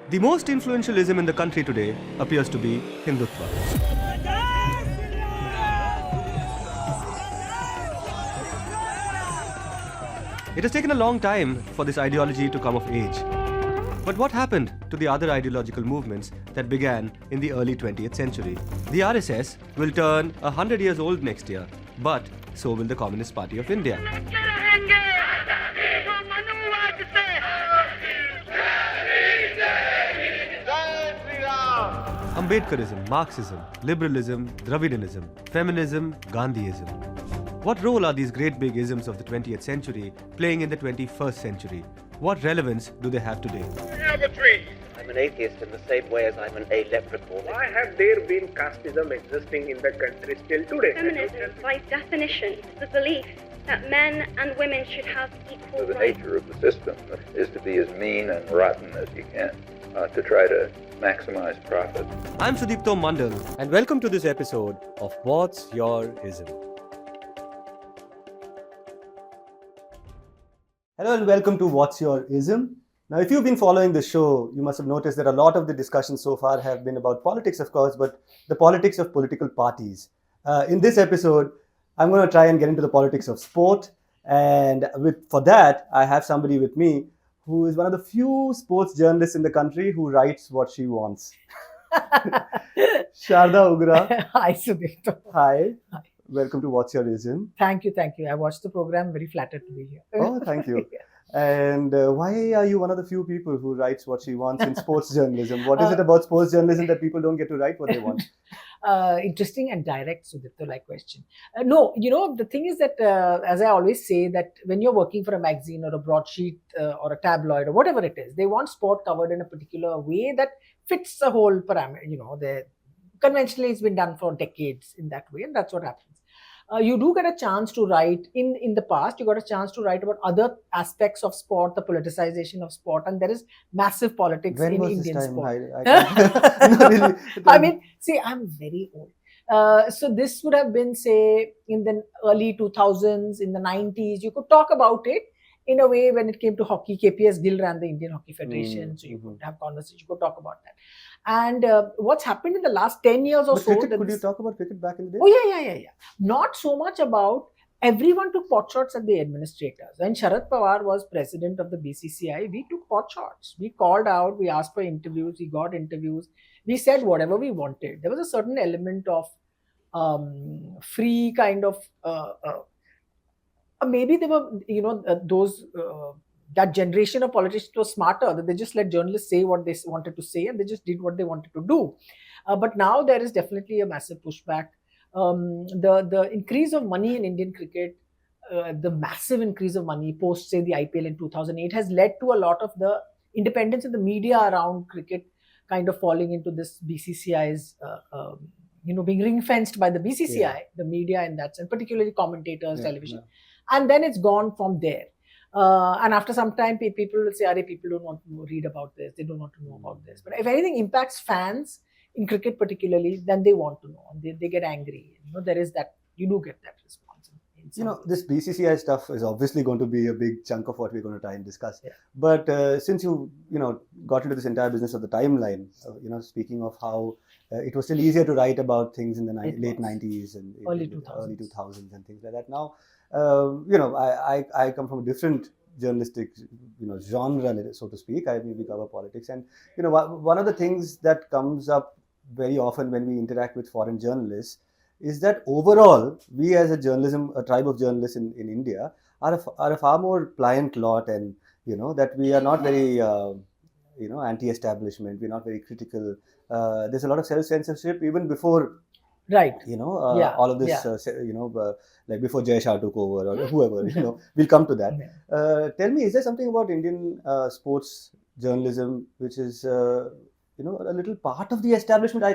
The most influential ism in the country today appears to be Hindutva. It has taken a long time for this ideology to come of age. But what happened to the other ideological movements that began in the early 20th century? The RSS will turn 100 years old next year, but so will the Communist Party of India. Ambedkarism, Marxism, liberalism, Dravidianism, feminism, Gandhiism. What role are these great big isms of the 20th century playing in the 21st century? What relevance do they have today? I'm an atheist in the same way as I'm an a-leprechaun. Why have there been casteism existing in the country still today? Feminism, by definition, is the belief that men and women should have equal The rights. nature of the system is to be as mean and rotten as you can, to try to maximize profit. I'm Sudipto Mondal, and welcome to this episode of What's Your Ism? Hello and welcome to What's Your Ism? Now, if you've been following the show, you must have noticed that a lot of the discussions so far have been about politics, of course, but the politics of political parties. In this episode, I'm going to try and get into the politics of sport. And for that, I have somebody with me who is one of the few sports journalists in the country who writes what she wants. Sharda Ugra. Hi, Sudipto. Hi. Hi. Welcome to What's Your Ism? Thank you. I watched the program, very flattered to be here. Oh, thank you. And why are you one of the few people who writes what she wants in sports journalism? What is it about sports journalism that people don't get to write what they want? Interesting and direct, Sudipto, like question. No, the thing is that, as I always say, that when you're working for a magazine or a broadsheet or a tabloid or whatever it is, they want sport covered in a particular way that fits the whole parameter. Conventionally, it's been done for decades in that way, and that's what happens. You do get a chance to write in the past. You got a chance to write about other aspects of sport, the politicization of sport, and there is massive politics When in was Indian this time? sport. No, really. I mean, see, I'm very old. So this would have been, say, in the early 2000s, in the 90s. You could talk about it in a way when it came to hockey. KPS Gill ran the Indian Hockey Federation, so you could have conversations. You could talk about that. And what's happened in the last 10 years or But so. cricket, could you talk about cricket back in the day? Oh, yeah. Not so much about everyone took pot shots at the administrators. When Sharad Pawar was president of the BCCI, we took pot shots. We called out, we asked for interviews, we got interviews. We said whatever we wanted. There was a certain element of free kind of, maybe they were, that generation of politicians was smarter, that they just let journalists say what they wanted to say and they just did what they wanted to do. But now there is definitely a massive pushback. The increase of money in Indian cricket, the massive increase of money post, say, the IPL in 2008 has led to a lot of the independence of the media around cricket kind of falling into this BCCI's, being ring-fenced by the BCCI, the media in that sense, particularly commentators, television. Yeah. And then it's gone from there. And after some time, people will say, people don't want to read about this. They don't want to know about this. But if anything impacts fans in cricket particularly, then they want to know. And they get angry. There is that, you do get that response. This BCCI stuff is obviously going to be a big chunk of what we're going to try and discuss. Yeah. But since you got into this entire business of the timeline, speaking of how it was still easier to write about things in the late 90s and early 2000s and things like that. Now, I come from a different journalistic, genre, so to speak. I maybe cover politics, and one of the things that comes up very often when we interact with foreign journalists is that overall, we as a tribe of journalists in India are a far more pliant lot, and that we are not very anti-establishment. We're not very critical. There's a lot of self-censorship even before. Right. All of this, like before Jay Shah took over or whoever, we'll come to that. Yeah. Tell me, is there something about Indian sports journalism which is, a little part of the establishment? I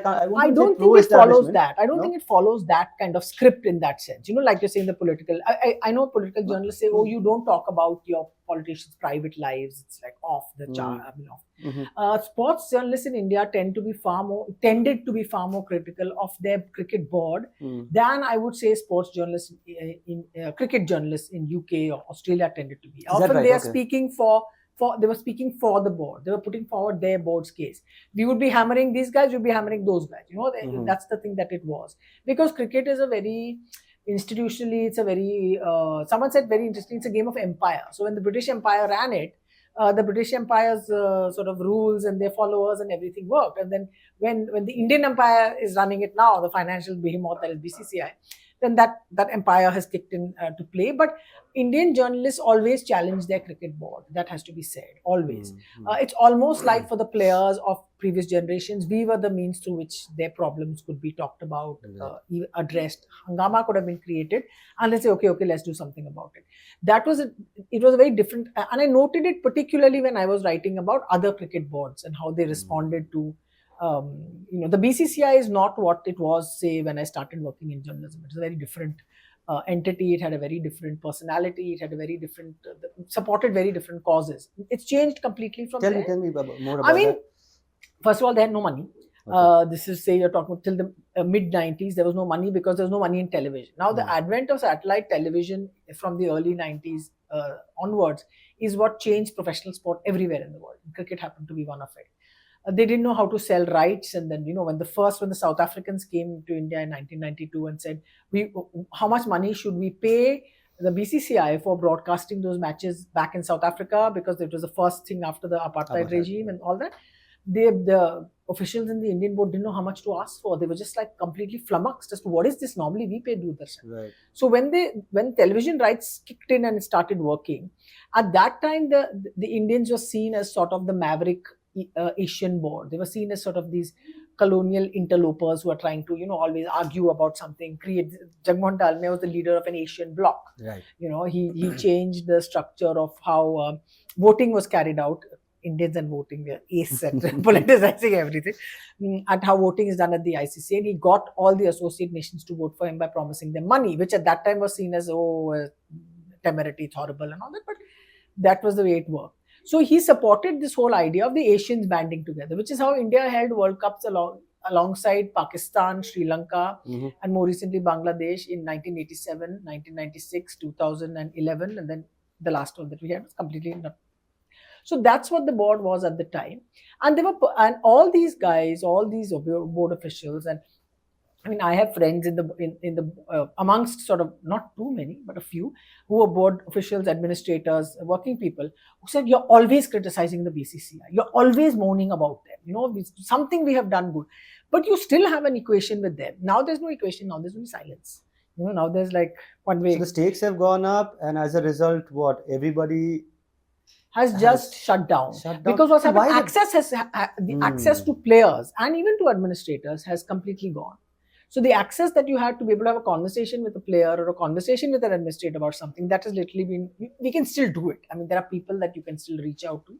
don't think it follows that. I don't think it follows that kind of script in that sense. Like you're saying, the political. I know political journalists say, "Oh, you don't talk about your politicians' private lives. It's like off the chart." Sports journalists in India tended to be far more critical of their cricket board than I would say sports journalists cricket journalists in UK or Australia tended to be. Often they are speaking for they were speaking for the board. They were putting forward their board's case. We would be hammering these guys, we'd be hammering those guys. That's the thing that it was. Because cricket is a very, institutionally, it's a very, someone said very interesting, it's a game of empire. So when the British Empire ran it, the British Empire's sort of rules and their followers and everything worked. And then when the Indian Empire is running it now, the financial behemoth that is BCCI, then that empire has kicked in to play. But Indian journalists always challenge their cricket board. That has to be said, always. It's almost like for the players of previous generations, we were the means through which their problems could be talked about, addressed. Hangama could have been created, and they say, okay, let's do something about it. It was a very different, and I noted it particularly when I was writing about other cricket boards and how they responded to. The BCCI is not what it was, say, when I started working in journalism. It's a very different entity. It had a very different personality. It had a very different, supported very different causes. It's changed completely from there. Tell me more about that. First of all, they had no money. Okay. This is, say, you're talking till the mid-90s, there was no money because there was no money in television. Now, the advent of satellite television from the early 90s onwards is what changed professional sport everywhere in the world. Cricket happened to be one of it. They didn't know how to sell rights, and then when the South Africans came to India in 1992 and said, how much money should we pay the BCCI for broadcasting those matches back in South Africa, because it was the first thing after the apartheid regime and all that. The officials in the Indian board didn't know how much to ask for. They were just like completely flummoxed as to what is this. Normally we pay Doordarshan. Right. So when television rights kicked in and it started working, at that time the Indians were seen as sort of the maverick Asian board. They were seen as sort of these colonial interlopers who are trying to always argue about something. Jagmohan Dalmia was the leader of an Asian bloc. Right. He changed the structure of how voting was carried out. Indians and voting, we are ace at politicizing everything, at how voting is done at the ICC, and he got all the associate nations to vote for him by promising them money, which at that time was seen as temerity, it's horrible and all that, but that was the way it worked. So he supported this whole idea of the Asians banding together, which is how India held World Cups alongside Pakistan, Sri Lanka, and more recently Bangladesh in 1987, 1996, 2011, and then the last one that we had was completely not. So that's what the board was at the time, and all these guys, all these board officials, and I mean, I have friends in the amongst sort of not too many, but a few who were board officials, administrators, working people who said, "You're always criticizing the BCCI. You're always moaning about them. Something we have done good, but you still have an equation with them. Now there's no equation. Now there's only silence. Now there's like one way." So the stakes have gone up, and as a result, everybody has just shut down. Because what's happened, access to players and even to administrators has completely gone. So the access that you had to be able to have a conversation with a player or a conversation with an administrator about something, that has literally been, we can still do it. I mean, there are people that you can still reach out to.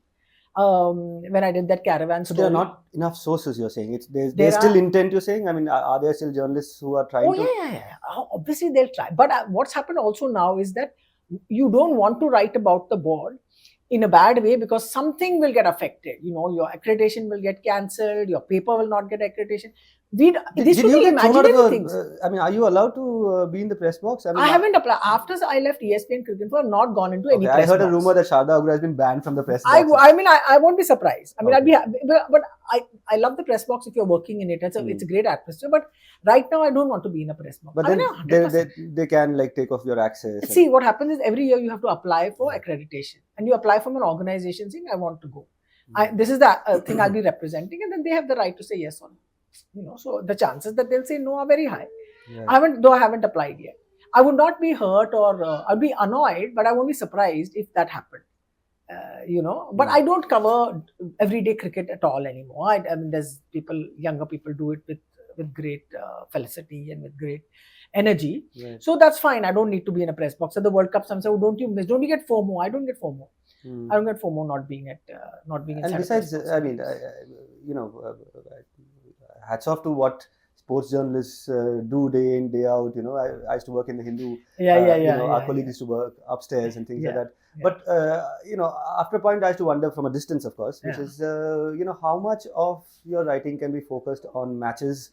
When I did that caravan story. So there are not enough sources, you're saying? There's still intent, you're saying? I mean, are there still journalists who are trying to... Yeah. Obviously, they'll try. But what's happened also now is that you don't want to write about the board in a bad way, because something will get affected. Your accreditation will get cancelled, your paper will not get accreditation. These should be imaginary things. I mean, are you allowed to be in the press box? I haven't applied. After I left ESPN Cricket, I've not gone into any press box. I heard a rumor that Sharda Ugra has been banned from the press box. I won't be surprised. I mean, I'd be happy, but I love the press box if you're working in it. It's a great atmosphere. But right now, I don't want to be in a press box. But then they can take off your access. See, what happens is every year you have to apply for accreditation, and you apply from an organization saying, "I want to go. This is the thing I'll be representing," and then they have the right to say yes or no. So the chances that they'll say no are very high. Yeah. I haven't applied yet. I would not be hurt or I'll be annoyed, but I won't be surprised if that happened. But I don't cover everyday cricket at all anymore. I mean, there's younger people do it with great felicity and with great energy. Right. So that's fine. I don't need to be in a press box. At the World Cup, some say, "Oh, don't you get FOMO?" I don't get FOMO. I don't get FOMO not being in. And besides, I mean, hats off to what sports journalists do day in, day out. I used to work in the Hindu. Our colleagues used to work upstairs and things like that. Yeah. But, after a point, I used to wonder from a distance, of course, which is, how much of your writing can be focused on matches,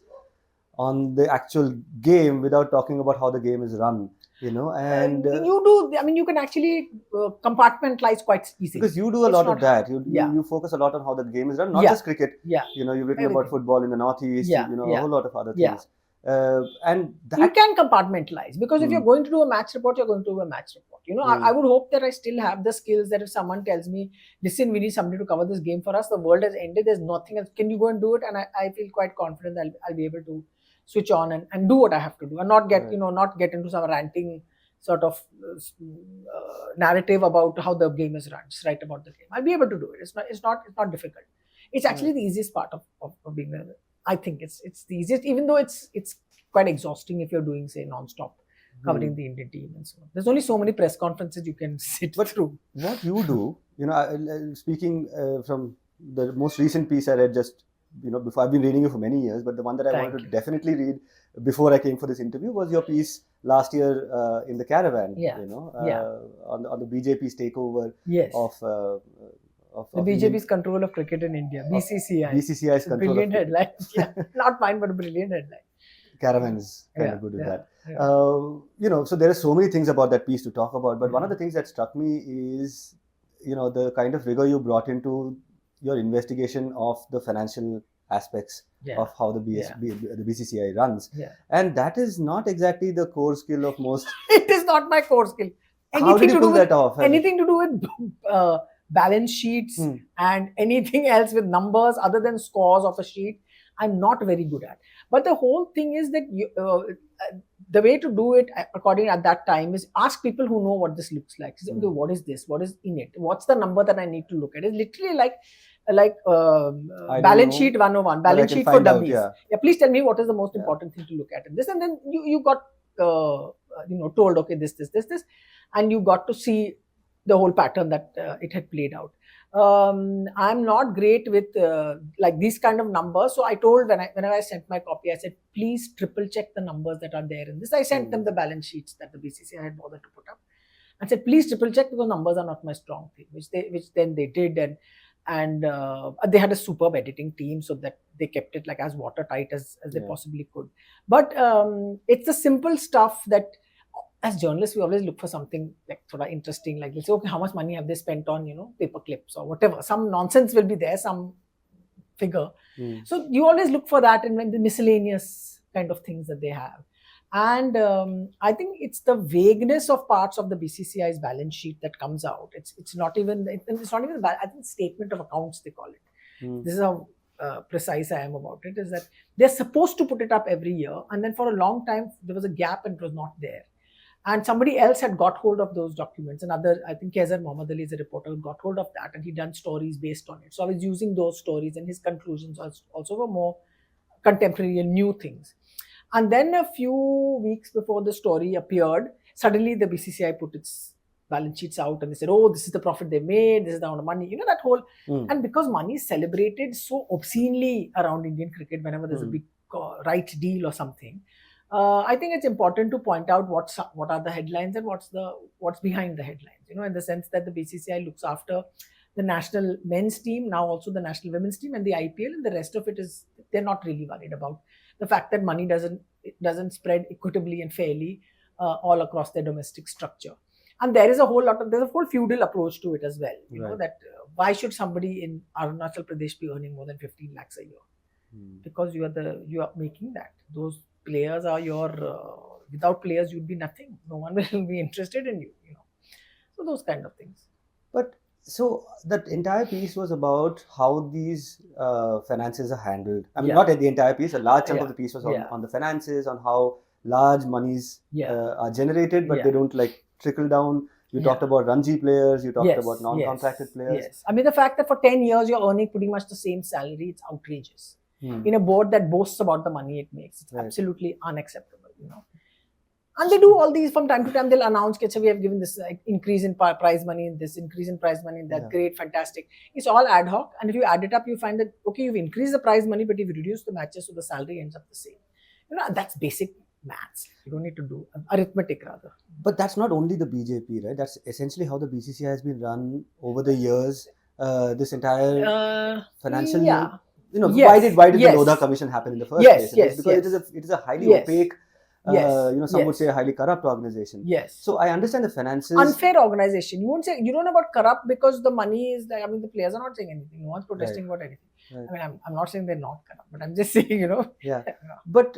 on the actual game, without talking about how the game is run. and you do. I mean, you can actually compartmentalize quite easily. because you do a It's lot not of that. hard. You focus a lot on how the game is run, not Yeah. just cricket. Yeah. You've written about Everything. football in the Northeast. Yeah. A Yeah. whole lot of other Yeah. things. And that You can compartmentalize, because if you're Hmm. going to do a match report, you're going to do a match report. I would hope that I still have the skills that if someone tells me, listen, we need somebody to cover this game for us, the world has ended, there's nothing else, can you go and do it? And I feel quite confident that I'll be able to switch on and do what I have to do, and not get, Right. not get into some ranting sort of narrative about how the game is run. Just write about the game. I'll be able to do it. It's not difficult. It's actually the easiest part of being a, I think it's the easiest, even though it's quite exhausting if you're doing, say, non-stop covering the Indian team and so on. There's only so many press conferences you can sit through. What you do, speaking from the most recent piece I read just, before, I've been reading you for many years, but the one that I wanted to definitely read before I came for this interview was your piece last year in the Caravan, on the BJP's takeover Yes. of The BJP's control of cricket in India, BCCI. BCCI's control Brilliant of headline. Yeah, not mine, but a brilliant headline. Caravan is kind of good with that. Yeah. So there are so many things about that piece to talk about, but one of the things that struck me is, the kind of rigor you brought into your investigation of the financial aspects of how the BCCI runs. Yeah. And that is not exactly the core skill of most. It is not my core skill. How did you pull that off? Anything to do with balance sheets and anything else with numbers other than scores of a sheet, I'm not very good at. But the whole thing is that the way to do it, according at that time, is ask people who know what this looks like. Say, okay, what is this? What is in it? What's the number that I need to look at? It's literally like balance sheet 101, balance sheet for dummies. Please tell me what is the most important thing to look at in this, and then you got told, okay, this, and you got to see the whole pattern that it had played out. I'm not great with these kind of numbers. So I told whenever I sent my copy, I said, please triple check the numbers that are there in this. I sent them the balance sheets that the BCCI had bothered to put up. I said, please triple check, because numbers are not my strong thing, which then they did, and they had a superb editing team, so that they kept it like as watertight as they possibly could. But it's the simple stuff that, as journalists, we always look for something like sort of interesting, like we'll say, okay, how much money have they spent on, paper clips or whatever. Some nonsense will be there, some figure. So you always look for that, and when the miscellaneous kind of things that they have. And I think it's the vagueness of parts of the BCCI's balance sheet that comes out. It's not even I think statement of accounts they call it. This is how precise I am about it. Is that they're supposed to put it up every year, and then for a long time there was a gap and it was not there. And somebody else had got hold of those documents. Another, I think Kezer Mohammed Ali is a reporter, got hold of that, and he done stories based on it. So I was using those stories, and his conclusions also were more contemporary and new things. And then a few weeks before the story appeared, suddenly the BCCI put its balance sheets out, and they said, oh, this is the profit they made, this is the amount of money, that whole. And because money is celebrated so obscenely around Indian cricket whenever there's a big right deal or something, I think it's important to point out what are the headlines and what's behind the headlines. In the sense that the BCCI looks after the national men's team, now also the national women's team, and the IPL, and the rest of it is, they're not really worried about the fact that money doesn't spread equitably and fairly all across their domestic structure. And there is a whole feudal approach to it as well. That why should somebody in Arunachal Pradesh be earning more than 15 lakhs a year? Because you are making that. Those players are without players you'd be nothing. No one will be interested in you. So those kind of things. But so that entire piece was about how these finances are handled. I mean, not the entire piece. A large chunk of the piece was on the finances, on how large monies are generated, but they don't trickle down. You talked about Ranji players. You talked about non-contracted players. Yes. I mean, the fact that for 10 years you're earning pretty much the same salary, it's outrageous. In a board that boasts about the money it makes, it's absolutely unacceptable. And they do all these from time to time. They'll announce, we have given this increase in prize money, this increase in prize money, that great, fantastic. It's all ad hoc. And if you add it up, you find that, okay, you've increased the prize money, but you've reduced the matches, so the salary ends up the same. That's basic maths. You don't need to do arithmetic rather. But that's not only the BJP, right? That's essentially how the BCCI has been run over the years. This entire financial... why did the Lodha Commission happen in the first place? Because it is a highly opaque Yes. Some would Yes. say a highly corrupt organization. Yes. So I understand the finances. Unfair organization. You don't know about corrupt because the money is like, I mean, the players are not saying anything. No one's protesting about anything. Right. I mean, I'm not saying they're not corrupt, but I'm just saying, Yeah. But,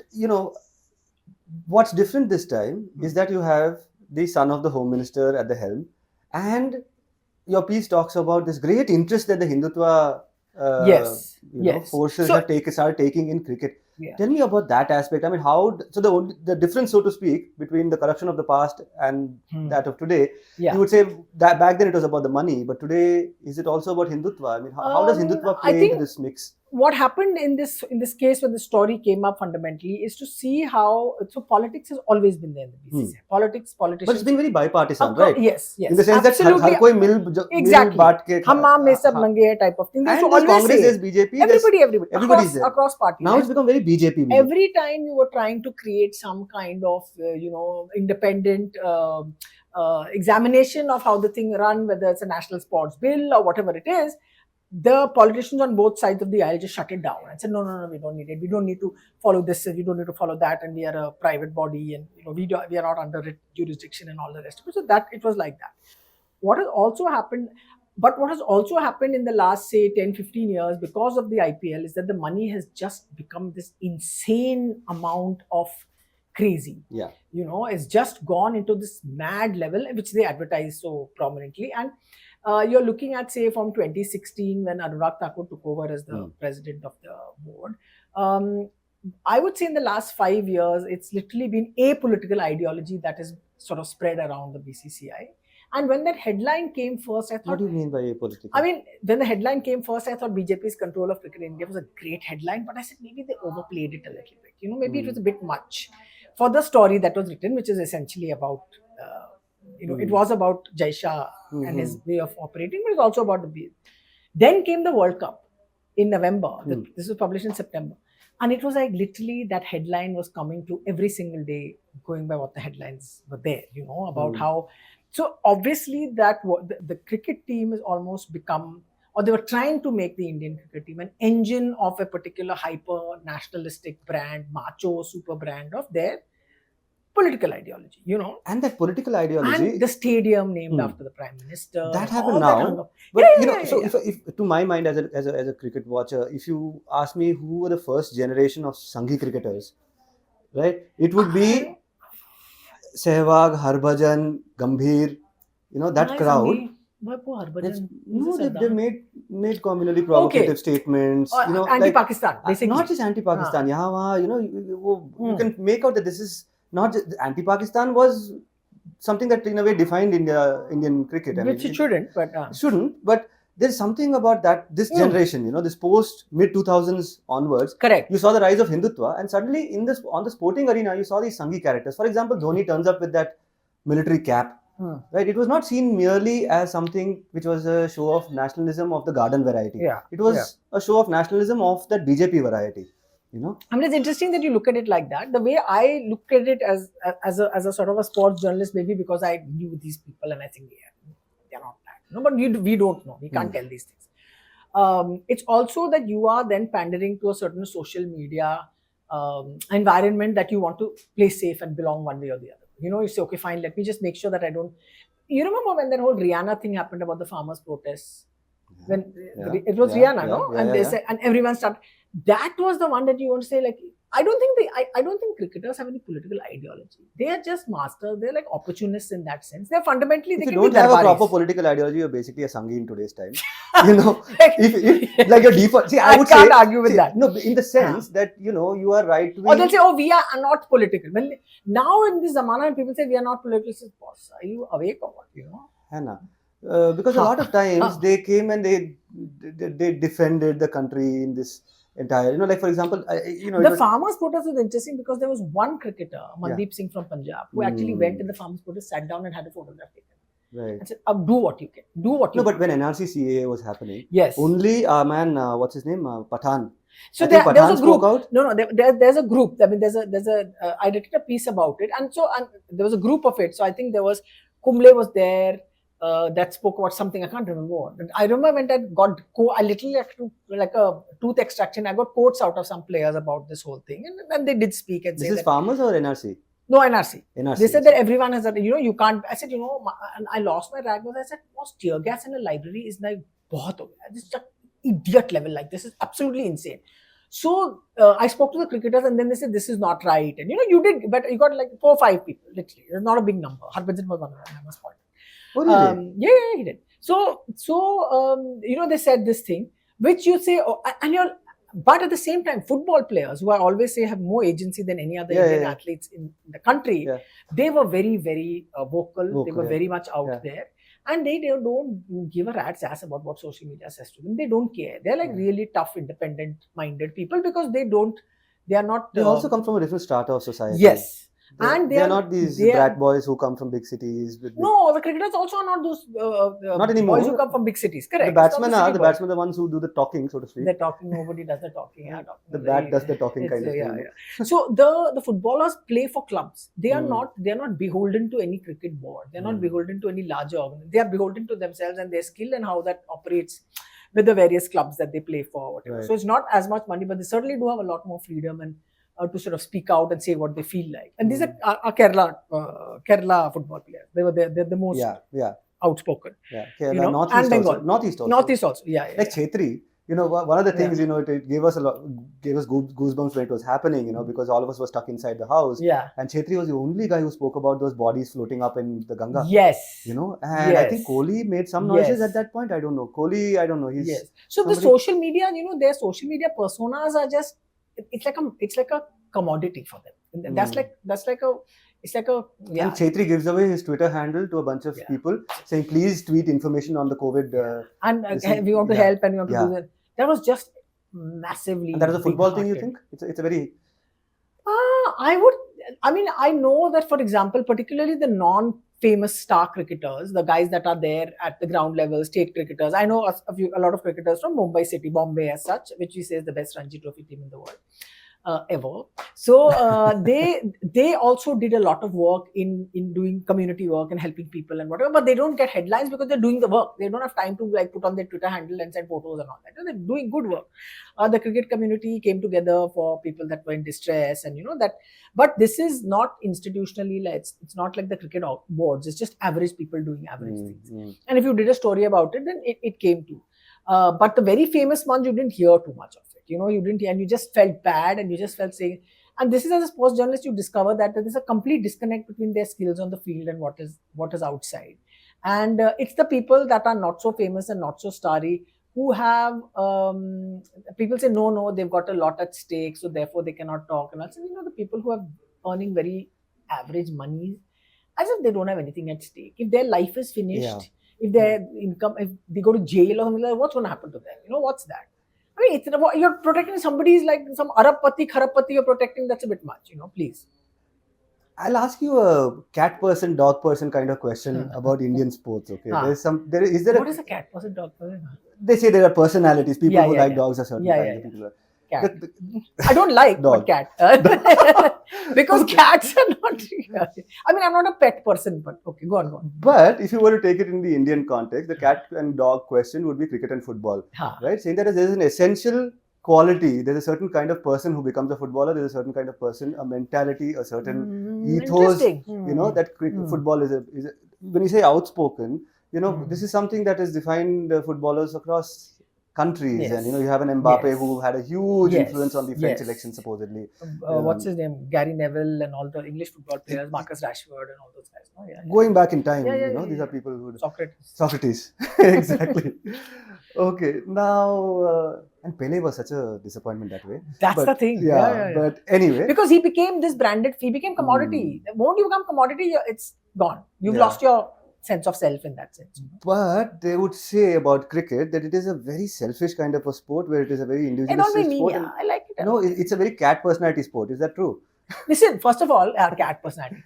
what's different this time is that you have the son of the Home Minister at the helm, and your piece talks about this great interest that the Hindutva Yes. Yes. forces So- have started taking in cricket. Yeah. Tell me about that aspect. I mean, the difference, so to speak, between the corruption of the past and that of today, Yeah. you would say that back then it was about the money, but today is it also about Hindutva? I mean, how does Hindutva I play think- into this mix? What happened in this case when the story came up fundamentally is to see how politics has always been there in the BCCI. Politicians. But it's been very bipartisan, right? Yes, yes. In the sense absolutely. that har koi mil Exactly. baat ke Hum aam mein sab nange hai type of thing. They used to and there's always Congress, say there's BJP, everybody everybody's there. across parties. Now it's become very BJP. Every time you were trying to create some kind of independent examination of how the thing run, whether it's a national sports bill or whatever it is, the politicians on both sides of the aisle just shut it down and said, no, we don't need it. We don't need to follow this. We don't need to follow that. And we are a private body, and we are not under jurisdiction and all the rest of it. So that it was like that. What has also happened in the last, say, 10, 15 years because of the IPL is that the money has just become this insane amount of crazy. Yeah. It's just gone into this mad level, which they advertise so prominently. And you're looking at, say, from 2016 when Anurag Thakur took over as the president of the board. I would say in the last 5 years, it's literally been a political ideology that is sort of spread around the BCCI. And when that headline came first, I thought... What do you mean by apolitical? I mean, when the headline came first, I thought BJP's control of cricket in India was a great headline, but I said maybe they overplayed it a little bit. Maybe it was a bit much for the story that was written, which is essentially about, it was about Jai Shah and his way of operating, but it's also about the... Then came the World Cup in November. This was published in September. And it was like literally that headline was coming to every single day, going by what the headlines were there, about how... So obviously that the cricket team has almost become, or they were trying to make the Indian cricket team an engine of a particular hyper nationalistic brand, macho super brand of their political ideology, And that political ideology... And the stadium named after the Prime Minister. That happened now. But, if to my mind as a cricket watcher, if you ask me who were the first generation of Sanghi cricketers, right, it would be Sehwag, Harbhajan, Gambhir, that crowd. They made communally provocative statements. Anti-Pakistan, basically. Not just anti-Pakistan. You can make out that this is not just anti-Pakistan was something that in a way defined Indian cricket. Which it shouldn't, but shouldn't. But there's something about this generation. This post mid 2000s onwards. Correct. You saw the rise of Hindutva, and suddenly on the sporting arena, you saw these Sanghi characters. For example, Dhoni turns up with that military cap. Right, it was not seen merely as something which was a show of nationalism of the garden variety. Yeah. It was a show of nationalism of that BJP variety. I mean, it's interesting that you look at it like that. The way I look at it as a sort of a sports journalist, maybe because I knew these people and I think they're not that. But we don't know. We can't tell these things. It's also that you are then pandering to a certain social media environment that you want to play safe and belong one way or the other. You say, okay, fine, let me just make sure that I don't... You remember when that whole Rihanna thing happened about the farmers' protests? When it was Rihanna, no? And they said, and everyone started... That was the one that you want to say, like, I don't think cricketers have any political ideology. They are just masters. They're like opportunists in that sense. They're fundamentally... If you don't have a proper political ideology, you're basically a Sanghi in today's time. if like your default... See, I can't argue with that. No, in the sense that, you are right to be... Or they'll say, oh, we are not political. Now in this zamana, when people say we are not political, say, boss, are you awake or what, because a lot of times they came and they defended the country in this entire, like for example, the farmers' protest was interesting because there was one cricketer, Mandeep Singh from Punjab, who actually went in the farmers' protest, sat down and had a photograph taken. Right. And said, do what you can. Do what you can. No, but when NRC CAA was happening, yes, only what's his name? Pathan. So there's a group. No, there's a group. I mean, there's a. I did a piece about it, and there was a group of it. So I think there was Kumble was there. That spoke about something I can't remember what. But I remember when I literally had to, like a tooth extraction. I got quotes out of some players about this whole thing, and they did speak and say. This is farmers or NRC? No, NRC. NRC. They said that everyone has a, you can't. I said, and I lost my rag because I said, was tear gas in a library is like, bahut ho gaya. This is just idiot level. Like, this is absolutely insane. So I spoke to the cricketers and then they said, this is not right. And you did, but you got like 4 or 5 people, literally. It's not a big number. Harbhajan was one of them, I must point. Oh, really? Yeah, he did. So they said this thing, which you say, but at the same time, football players who I always say have more agency than any other Indian athletes in the country, they were very, very vocal. They were very much out there. And they don't give a rat's ass about what social media says to them. They don't care. They're like really tough, independent-minded people because they are not... They also come from a different strata of society. Yes. They are not these brat boys who come from big cities. No, the cricketers also are not those not anymore. boys who come from big cities. Correct. The batsmen are the ones who do the talking, so to speak. They're talking, nobody does the talking. The bat does the talking kind of thing. So the footballers play for clubs. They are not beholden to any cricket board. They're not beholden to any larger organization. They are beholden to themselves and their skill and how that operates with the various clubs that they play for. Whatever. Right. So it's not as much money, but they certainly do have a lot more freedom and to sort of speak out and say what they feel like. And these are Kerala football players. They're the most outspoken. Yeah, Kerala, Northeast also. Northeast also. Yeah. Like Chetri, one of the things, it gave us goosebumps when it was happening, because all of us were stuck inside the house. Yeah. And Chetri was the only guy who spoke about those bodies floating up in the Ganga. Yes. And I think Kohli made some noises at that point. I don't know. Kohli, I don't know. So the social media, their social media personas are just, it's like a commodity for them. And that's like a And Chetri gives away his Twitter handle to a bunch of people saying, please tweet information on the COVID. And we want to help and we want to do that. That was just massively. And that is a football thing, you think? It's a very... I know that, for example, particularly the non-famous star cricketers, the guys that are there at the ground level, state cricketers. I know a lot of cricketers from Mumbai City, Bombay as such, which we say is the best Ranji Trophy team in the world. Ever. So they also did a lot of work in doing community work and helping people and whatever, but they don't get headlines because they're doing the work. They don't have time to put on their Twitter handle and send photos and all that. They're doing good work. The cricket community came together for people that were in distress and that. But this is not institutionally, it's not like the cricket boards. It's just average people doing average things. And if you did a story about it, then it came to. But the very famous ones, you didn't hear too much of it. You didn't, and you just felt bad and you just felt saying, and this is as a sports journalist, you discover that there's a complete disconnect between their skills on the field and what is outside. And it's the people that are not so famous and not so starry who have, people say, no, they've got a lot at stake, so therefore they cannot talk. And also, the people who are earning very average money, as if they don't have anything at stake. If their life is finished, if their income, if they go to jail or something like that, what's going to happen to them? What's that? You're protecting somebody's like some Arabpati, Kharapati you're protecting, that's a bit much, please. I'll ask you a cat person, dog person kind of question about Indian sports, okay? What is a cat person, dog person? They say there are personalities, people who like dogs are certain kinds of people. Cat. I don't like but cat. Because cats are not... I'm not a pet person, but okay, go on. But if you were to take it in the Indian context, the cat and dog question would be cricket and football, right? Saying that there's an essential quality, there's a certain kind of person who becomes a footballer, there's a certain kind of person, a mentality, a certain ethos, that football is when you say outspoken, this is something that has defined footballers across countries, and you have an Mbappe who had a huge influence on the French election supposedly. What's his name? Gary Neville and all the English football players, Marcus Rashford and all those guys. Going back in time, these are people who... Socrates. Exactly. Okay, now... and Pele was such a disappointment that way. That's the thing. But anyway... Because he became this branded, he became commodity. The moment you become commodity, it's gone. You've lost your sense of self in that sense. But they would say about cricket that it is a very selfish kind of a sport where it is a very individualistic sport. I like it. No, it's a very cat personality sport. Is that true? Listen, first of all, cat personality.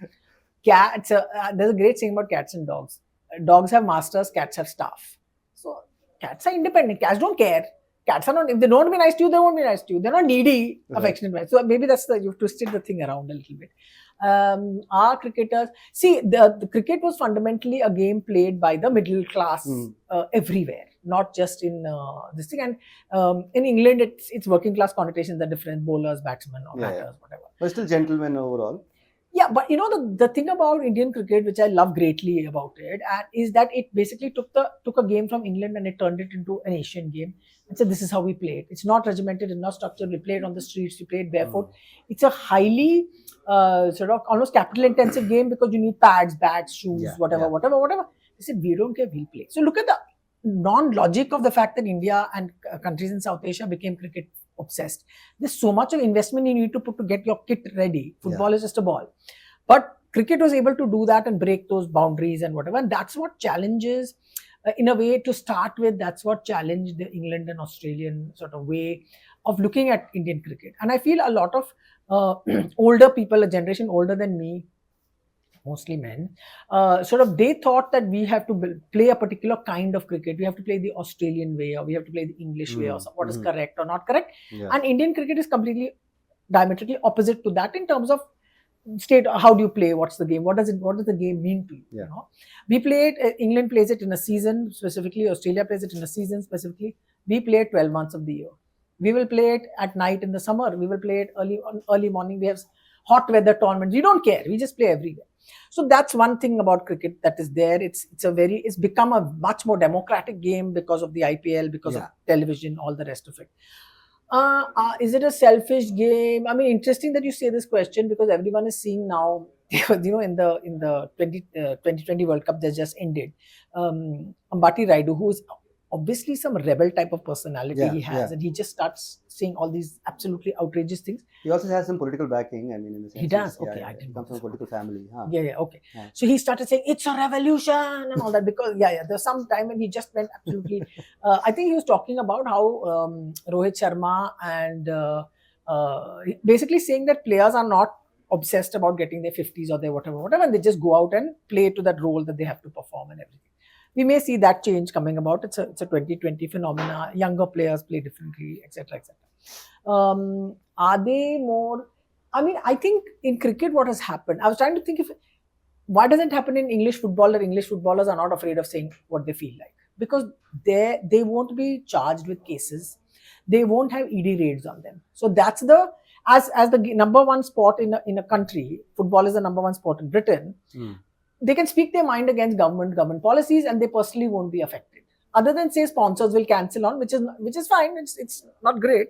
Cats, there's a great thing about cats and dogs. Dogs have masters, cats have staff. So cats are independent. Cats don't care. Cats are not, if they don't be nice to you, they won't be nice to you. They're not needy, affectionate. So maybe you've twisted the thing around a little bit. Our cricketers, see, the cricket was fundamentally a game played by the middle class everywhere, not just in this thing. And in England, it's working class connotations are different, bowlers, batsmen, or batters, whatever. But still gentlemen overall. Yeah, but you know the thing about Indian cricket, which I love greatly about it, and is that it basically took a game from England and it turned it into an Asian game. And said this is how we play it. It's not regimented, it's not structured. We play it on the streets. We play it barefoot. It's a highly sort of almost capital intensive game because you need pads, bats, shoes, Yeah, whatever, yeah. whatever. They said we don't care, we'll play. So look at the non-logic of the fact that India and countries in South Asia became cricket obsessed. There's so much of investment you need to put to get your kit ready. Football is just a ball. But cricket was able to do that and break those boundaries and whatever. And that's what challenges, in a way, to start with, that's what challenged the England and Australian sort of way of looking at Indian cricket. And I feel a lot of older people, a generation older than me, mostly men, sort of they thought that we have to play a particular kind of cricket. We have to play the Australian way, or we have to play the English way, or what is correct or not correct. Yeah. And Indian cricket is completely diametrically opposite to that in terms of state. How do you play? What's the game? What does the game mean to you? Yeah. You know, we play it. England plays it in a season specifically. Australia plays it in a season specifically. We play it 12 months of the year. We will play it at night in the summer. We will play it early morning. We have hot weather tournaments. We don't care. We just play everywhere. So that's one thing about cricket that is there. It's become a much more democratic game because of the IPL, because of television, all the rest of it. Is it a selfish game? I mean, interesting that you say this question because everyone is seeing now, you know, in the 2020 World Cup that just ended, Ambati Raidu, who is obviously some rebel type of personality he has, and he just starts saying all these absolutely outrageous things. He also has some political backing. I mean, in the sense he does. I didn't. He comes from a political family. Huh? Okay. Yeah. So he started saying it's a revolution and all that because there's some time when he just went absolutely. I think he was talking about how Rohit Sharma and basically saying that players are not obsessed about getting their 50s or their whatever, and they just go out and play to that role that they have to perform and everything. We may see that change coming about. It's a 2020 phenomena. Younger players play differently, etc., etc. Are they more? I mean, I think in cricket, what has happened? I was trying to think why doesn't happen in English football that English footballers are not afraid of saying what they feel like because they won't be charged with cases. They won't have ED raids on them. So that's as the number one sport in a country. Football is the number one sport in Britain. They can speak their mind against government policies and they personally won't be affected. Other than say sponsors will cancel on, which is fine. It's not great,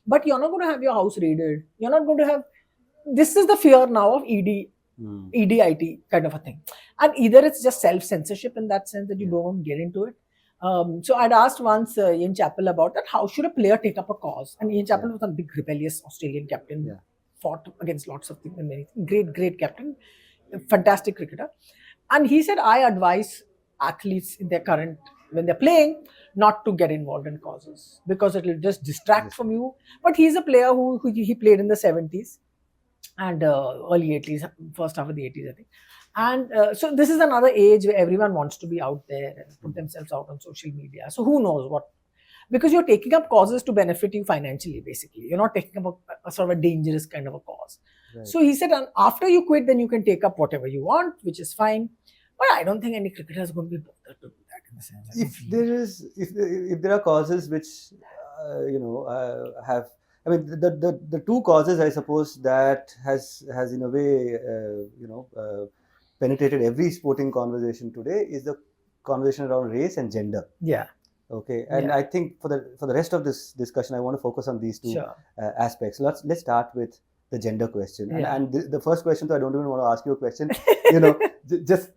but you're not going to have your house raided. You're not going to have. This is the fear now of EDIT kind of a thing, and either it's just self-censorship in that sense that you don't get into it. So I'd asked once Ian Chappell about that. How should a player take up a cause? And Ian Chappell was a big rebellious Australian captain, fought against lots of things. Great captain. Fantastic cricketer, and he said I advise athletes in their when they're playing not to get involved in causes because it will just distract from you. But he's a player who he played in the 70s and early 80s, first half of the 80s, I think. And so this is another age where everyone wants to be out there and put themselves out on social media. So who knows what? Because you're taking up causes to benefit you financially, basically. You're not taking up a sort of a dangerous kind of a cause. Right. So he said, after you quit, then you can take up whatever you want, which is fine. But I don't think any cricketer is going to be bothered to do that in the sense. If there are causes which have, I mean, the two causes I suppose that has in a way penetrated every sporting conversation today is the conversation around race and gender. Yeah. Okay, and I think for the rest of this discussion, I want to focus on these two aspects. Let's start with the gender question. And the first question, though, I don't even want to ask you a question. Just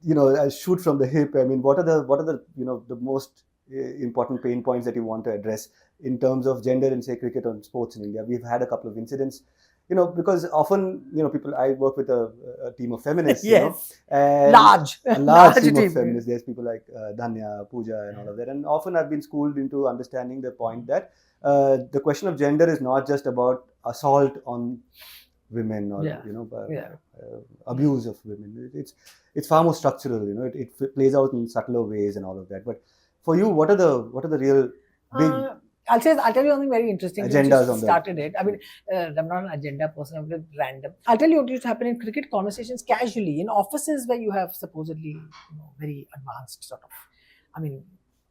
shoot from the hip. I mean, what are the the most important pain points that you want to address in terms of gender in say cricket or sports in India? We've had a couple of incidents. Because often, people, I work with a team of feminists, and a large team of feminists. There's people like Dhanya, Pooja and all of that. And often I've been schooled into understanding the point that the question of gender is not just about assault on women or, abuse of women. It's far more structural, it plays out in subtler ways and all of that. But for you, what are the real big... I'll tell you something very interesting. Agendas on started it. I mean, I'm not an agenda person. I'm just random. I'll tell you what used to happen in cricket conversations casually in offices where you have supposedly very advanced sort of,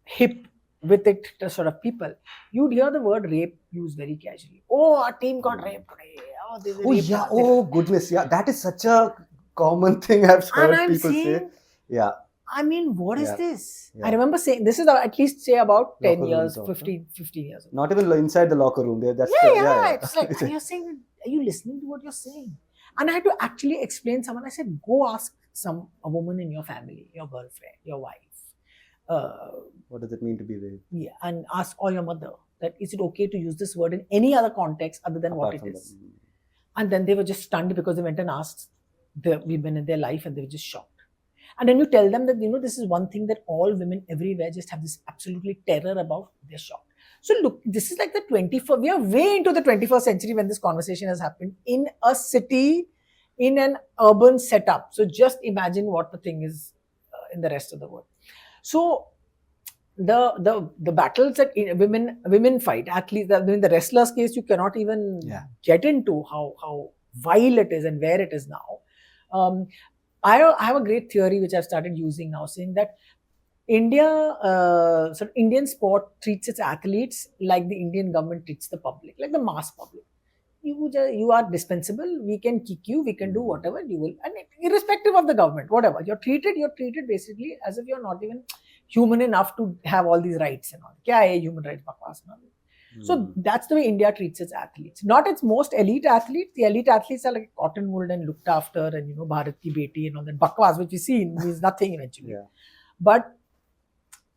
hip with it sort of people. You'd hear the word rape used very casually. Oh, our team got raped today. Oh, there's a rape. Oh goodness, yeah. That is such a common thing I've heard I'm people say. saying, Yeah. I mean, what is Yeah. this? Yeah. I remember saying, this is at least say about 10 Locker room years, talk, huh? 15 years ago. Not even inside the locker room. That's Yeah. It's like, and you're saying, are you listening to what you're saying? And I had to actually explain someone. I said, go ask a woman in your family, your girlfriend, your wife. What does it mean to be raped? Yeah, and ask or your mother that is it okay to use this word in any other context other than what Apart it from is? that. And then they were just stunned because they went and asked the women in their life and they were just shocked. And then you tell them that, this is one thing that all women everywhere just have this absolutely terror about, they're shocked. So look, this is like the 21st, we are way into the 21st century when this conversation has happened in a city, in an urban setup. So just imagine what the thing is in the rest of the world. So the battles that women fight, athletes, in the wrestlers case, you cannot even get into how vile it is and where it is now. I have a great theory which I've started using now, saying that Indian sport treats its athletes like the Indian government treats the public, like the mass public. You are dispensable. We can kick you. We can do whatever you will, and irrespective of the government, whatever you're treated basically as if you're not even human enough to have all these rights and all. Kya hai human rights bakwas na? So that's the way India treats its athletes. Not its most elite athletes. The elite athletes are like cotton wool and looked after, and Bharat ki beti and all that bakwas, which we see means nothing eventually. Yeah. But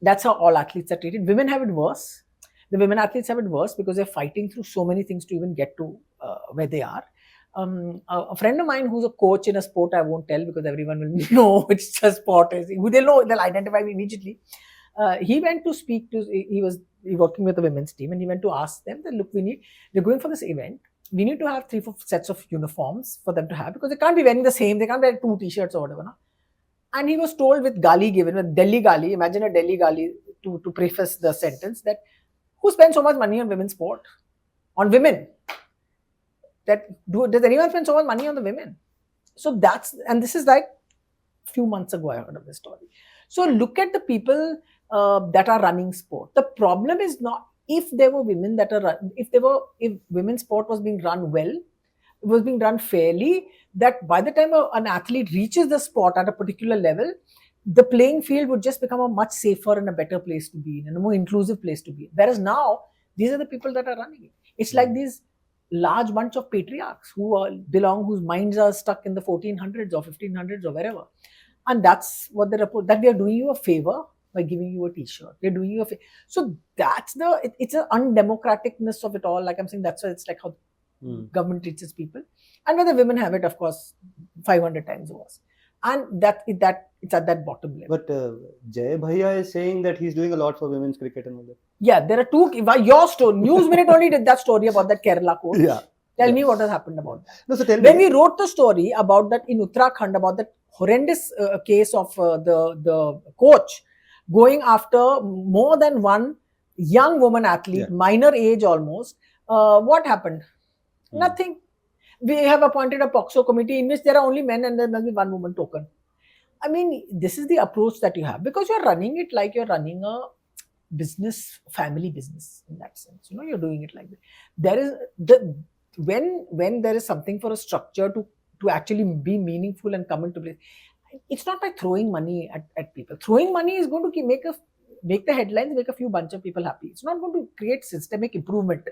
that's how all athletes are treated. Women have it worse. The women athletes have it worse because they're fighting through so many things to even get to where they are. A friend of mine who's a coach in a sport, I won't tell because everyone will know it's a sport. They'll identify me immediately. He went to speak to, he was working with the women's team, and he went to ask them that, look, we're going for this event. We need to have 3-4 sets of uniforms for them to have because they can't be wearing the same. They can't wear 2 t-shirts or whatever. No? And he was told with gali given, with Delhi gali, imagine a Delhi gali to preface the sentence that, who spends so much money on women's sport? On women? Does anyone spend so much money on the women? So and this is like a few months ago I heard of this story. So look at the people that are running sport. The problem is not if there were women that are if women's sport was being run well, it was being done fairly, that by the time an athlete reaches the sport at a particular level, the playing field would just become a much safer and a better place to be in, and a more inclusive place to be in. Whereas now, these are the people that are running it. It's like these large bunch of patriarchs whose minds are stuck in the 1400s or 1500s or wherever. And that's what they report, that they are doing you a favor by giving you a t-shirt. They're doing you a favor. So that's it's an undemocraticness of it all. Like I'm saying, that's why it's like how government treats its people. And when the women have it, of course, 500 times worse. And it's at that bottom level. But Jay Bhaiya is saying that he's doing a lot for women's cricket and all that. Yeah, there are two. Your story, News Minute only did that story about that Kerala coach. Yeah. Tell me what has happened about that. No, so tell when me. we wrote the story about that in Uttarakhand, about that horrendous case of the coach going after more than one young woman athlete, minor age almost, what happened? Nothing. We have appointed a POXO committee in which there are only men and there must be one woman token. I mean, this is the approach that you have because you're running it like you're running a business, family business in that sense. You're doing it like that. There is when there is something for a structure to actually be meaningful and come into place, it's not by throwing money at people. Throwing money is going to make the headlines, make a few bunch of people happy. It's not going to create systemic improvement.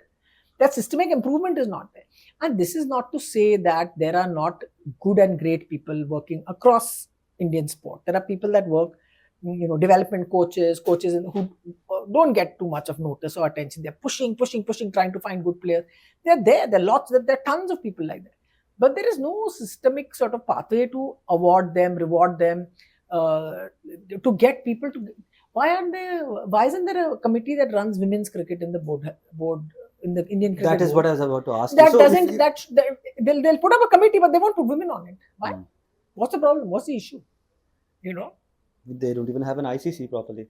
That systemic improvement is not there. And this is not to say that there are not good and great people working across Indian sport. There are people that work, development coaches who don't get too much of notice or attention. They're pushing, trying to find good players. They're there. There are tons of people like that. But there is no systemic sort of pathway to award them, reward them, to get people to. Why isn't there a committee that runs women's cricket in the board in the Indian cricket board? That is what I was about to ask. They'll put up a committee, but they won't put women on it. Why? What's the problem? What's the issue? They don't even have an ICC properly.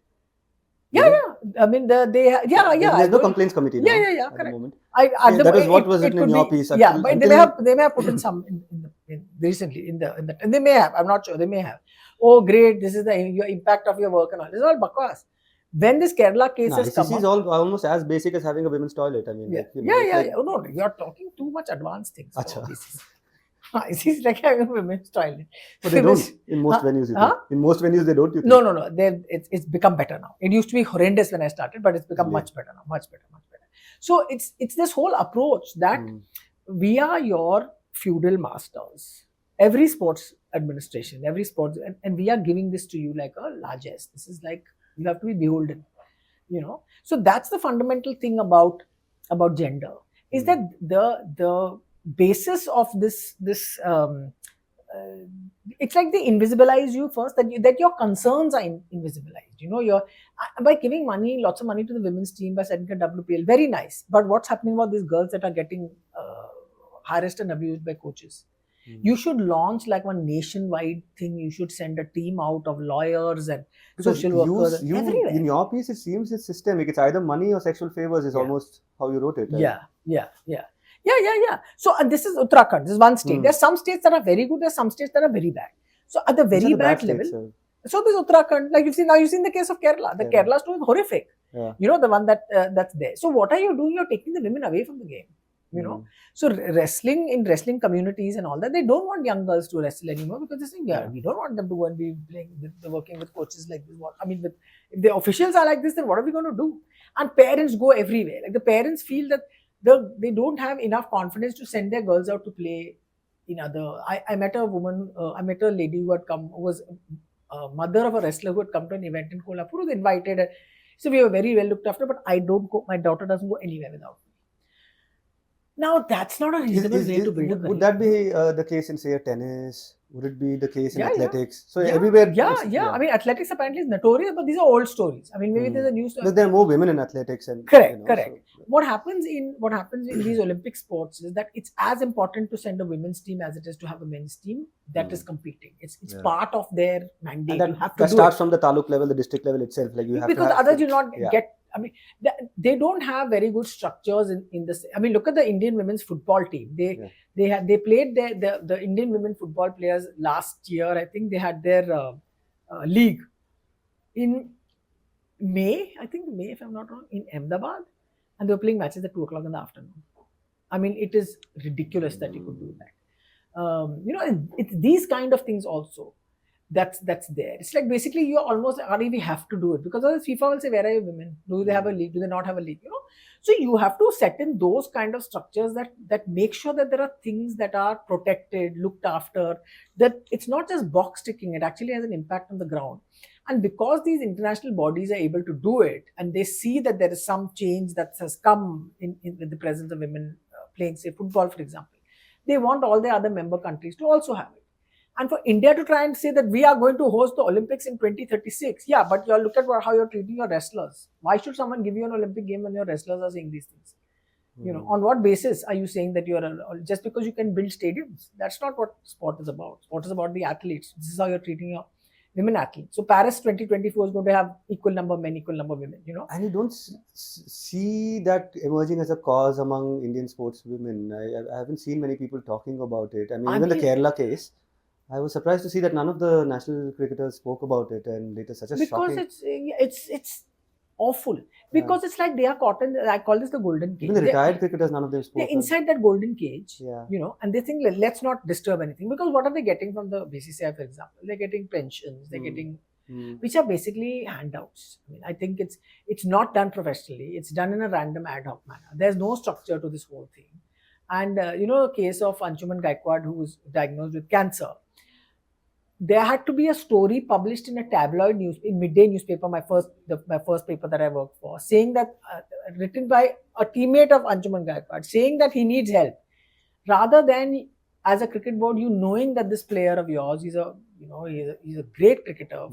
Yeah. I mean, There's no complaints committee now. Yeah. At Correct. the moment. That was what was written in your piece. Yeah, but they may have put in some recently in the and they may have. I'm not sure. They may have. Oh, great! This is your impact of your work and all. This is all bakwas. When this Kerala case has come ICC is almost as basic as having a women's toilet. I mean, No, you're talking too much advanced things. It's like having a women's toilet. But they don't in most Huh? venues. You Huh? think. In most venues, they don't. You think? No. It's become better now. It used to be horrendous when I started, but it's become Really? much better now. Much better. So it's this whole approach that we are your feudal masters. Every sports administration, every sports, and we are giving this to you like a largesse. This is like you have to be beholden. So that's the fundamental thing about gender, is that the basis of this it's like they invisibilize you first, that your concerns are invisibilized. You're by giving lots of money to the women's team, by setting a WPL, very nice, but what's happening about these girls that are getting harassed and abused by coaches? You should launch like one nationwide thing. You should send a team out of lawyers and Because social workers everywhere. in your piece, it seems it's systemic. It's either money or sexual favors. Is almost how you wrote it. Right? Yeah. So this is Uttarakhand. This is one state. There's some states that are very good. There's some states that are very bad. So at the very bad level, so this Uttarakhand, like you've seen the case of Kerala. The Kerala story is horrific. Yeah. The one that's there. So what are you doing? You're taking the women away from the game. So in wrestling communities and all that, they don't want young girls to wrestle anymore, because they think, we don't want them to go and be working with coaches like this. If the officials are like this, then what are we going to do? And parents go everywhere. Like the parents feel that they don't have enough confidence to send their girls out to play in other. I met a woman, I met a lady who had come, who was a mother of a wrestler who had come to an event in Kolhapur, who was invited. So we were very well looked after, but I don't go, my daughter doesn't go anywhere without me. Now that's not a reasonable way to build a career. Would that be the case in, say, tennis? Would it be the case in athletics? So Yeah. everywhere. Yeah. I mean, athletics apparently is notorious, but these are old stories. I mean, maybe there's a new story. There are more women in athletics, and Correct. So, what happens in these Olympic sports is that it's as important to send a women's team as it is to have a men's team that is competing. It's part of their mandate. And you have to that starts from the taluk level, the district level itself. Like you have because to have others you not get. I mean, they don't have very good structures in this. I mean, look at the Indian women's football team. They played the Indian women football players last year. I think they had their league in May, if I'm not wrong, in Ahmedabad, and they were playing matches at 2:00 in the afternoon. I mean, it is ridiculous that you could do that. It's these kind of things also. That's there. It's like basically you're almost, we have to do it, because otherwise FIFA will say, where are your women? Do they have a league? Do they not have a league? So you have to set in those kind of structures that make sure that there are things that are protected, looked after, that it's not just box ticking, it actually has an impact on the ground. And because these international bodies are able to do it, and they see that there is some change that has come in with the presence of women playing, say, football, for example, they want all the other member countries to also have it. And for India to try and say that we are going to host the Olympics in 2036, but you look at how you're treating your wrestlers. Why should someone give you an Olympic game when your wrestlers are saying these things? On what basis are you saying that just because you can build stadiums? That's not what sport is about. Sport is about the athletes. This is how you're treating your women athletes. So Paris 2024 is going to have equal number men, equal number women. And you don't see that emerging as a cause among Indian sports women. I haven't seen many people talking about it. I mean, even the Kerala case, I was surprised to see that none of the national cricketers spoke about it, and it is such a shocking. Because it's awful. Because it's like they are caught in, I call this the golden cage. Even the retired cricketers, none of them spoke. They're inside that golden cage, and they think, let's not disturb anything. Because what are they getting from the BCCI, for example? They're getting pensions, they're getting, which are basically handouts. I mean, I think it's not done professionally. It's done in a random ad hoc manner. There's no structure to this whole thing. And the case of Anshuman Gaikwad, who was diagnosed with cancer. There had to be a story published in a tabloid in midday newspaper, my first paper that I worked for, saying that written by a teammate of Anshuman Gaikwad, saying that he needs help, rather than as a cricket board, knowing that this player of yours is he's a great cricketer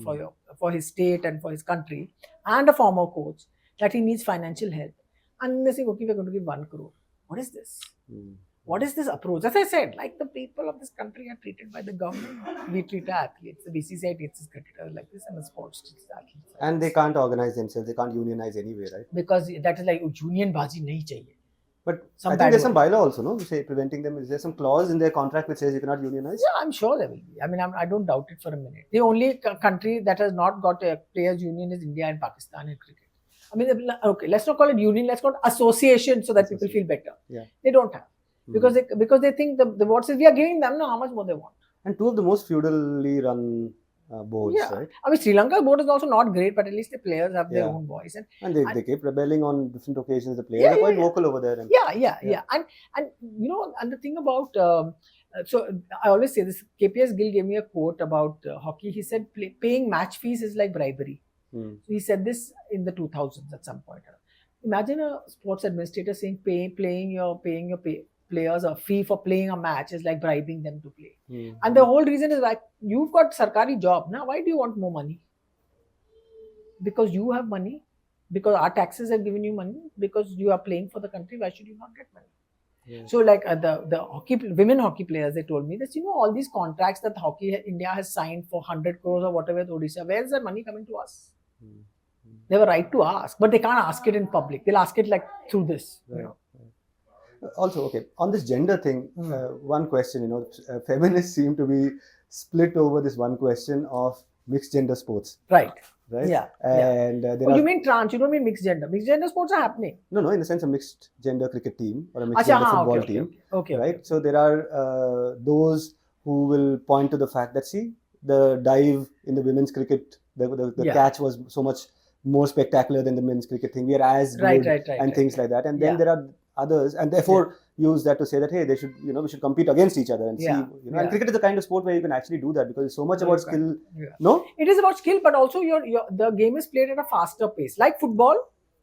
for his state and for his country, and a former coach, that he needs financial help, and they say, okay, we're going to give 1 crore. What is this? What is this approach? As I said, like the people of this country are treated by the government, we treat our athletes. The BCCI treats cricketers like this, and the sports treats athletes. And they can't organize themselves. They can't unionize anyway, right? Because that is like union bazi nahi chahiye. But I think there's some bylaw also, no? Say preventing them. Is there some clause in their contract which says you cannot unionize? Yeah, I'm sure there will be. I mean, I don't doubt it for a minute. The only country that has not got a players' union is India and Pakistan in cricket. I mean, okay, let's not call it union. Let's call it association, so that people feel better. Yeah. They don't have. because they think the board says we are giving them now how much more they want. And two of the most feudally run boards, right? I mean, Sri Lanka's board is also not great, but at least the players have their own voice. And they keep rebelling on different occasions. The players are quite vocal over there. And, And and the thing about so I always say this. KPS Gill gave me a quote about hockey. He said paying match fees is like bribery. So he said this in the 2000s at some point. Imagine a sports administrator saying paying your players a fee for playing a match is like bribing them to play. And the whole reason is like, you've got sarkari job. Now, why do you want more money? Because you have money. Because our taxes have given you money. Because you are playing for the country. Why should you not get money? Yeah. So like the women hockey players, they told me that, all these contracts that India has signed for 100 crores or whatever with Odisha, where is that money coming to us? They have a right to ask, but they can't ask it in public. They'll ask it like through this. Right. Also, okay, on this gender thing, one question, feminists seem to be split over this one question of mixed gender sports. Right? Yeah. And you mean trans, you don't mean mixed gender. Mixed gender sports are happening. No, in the sense of mixed gender cricket team or a mixed gender football team. Okay. Right? So there are those who will point to the fact that, see, the dive in the women's cricket, the catch was so much more spectacular than the men's cricket thing. We are as good and things like that. And then there are others, and therefore use that to say that, hey, they should, we should compete against each other and see, And cricket is the kind of sport where you can actually do that because it's so much about skill. No, it is about skill, but also the game is played at a faster pace. Like football,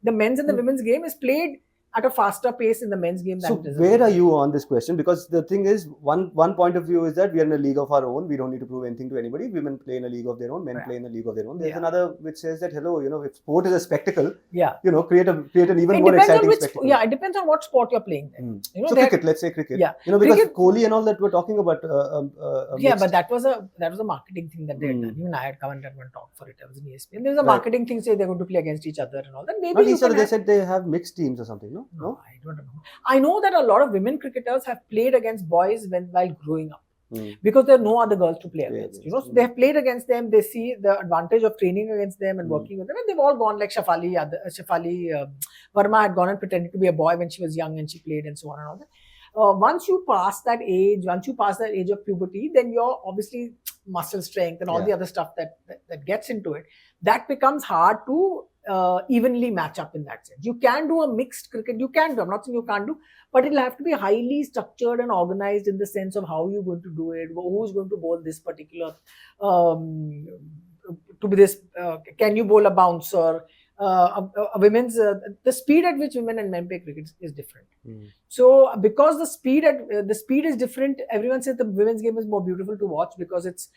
the men's and the women's game is played at a faster pace in the men's game. So where are you on this question? Because the thing is, one point of view is that we are in a league of our own. We don't need to prove anything to anybody. Women play in a league of their own. Men play in a league of their own. There's another which says that, hello, if sport is a spectacle, create an even more exciting spectacle. It depends on what sport you're playing then. So cricket, let's say cricket. Because cricket, Kohli and all that we're talking about. But that was a marketing thing that they had done. Even I had come and done one talk for it. I was in ESPN. There was a marketing thing, say they're going to play against each other and all that. Maybe they said they have mixed teams or something. No, I don't know. I know that a lot of women cricketers have played against boys while growing up because there are no other girls to play against. So they have played against them. They see the advantage of training against them and working with them, and they've all gone like Shafali Verma had gone and pretended to be a boy when she was young and she played and so on and all that. Once you pass that age of puberty, then your obviously muscle strength and all the other stuff that gets into it, that becomes hard to evenly match up in that sense. You can do a mixed cricket, I'm not saying you can't do, but it'll have to be highly structured and organized in the sense of how you're going to do it, who's going to bowl this particular, can you bowl a bouncer? Women's the speed at which women and men play cricket is different. So because the speed is different, everyone says the women's game is more beautiful to watch because it's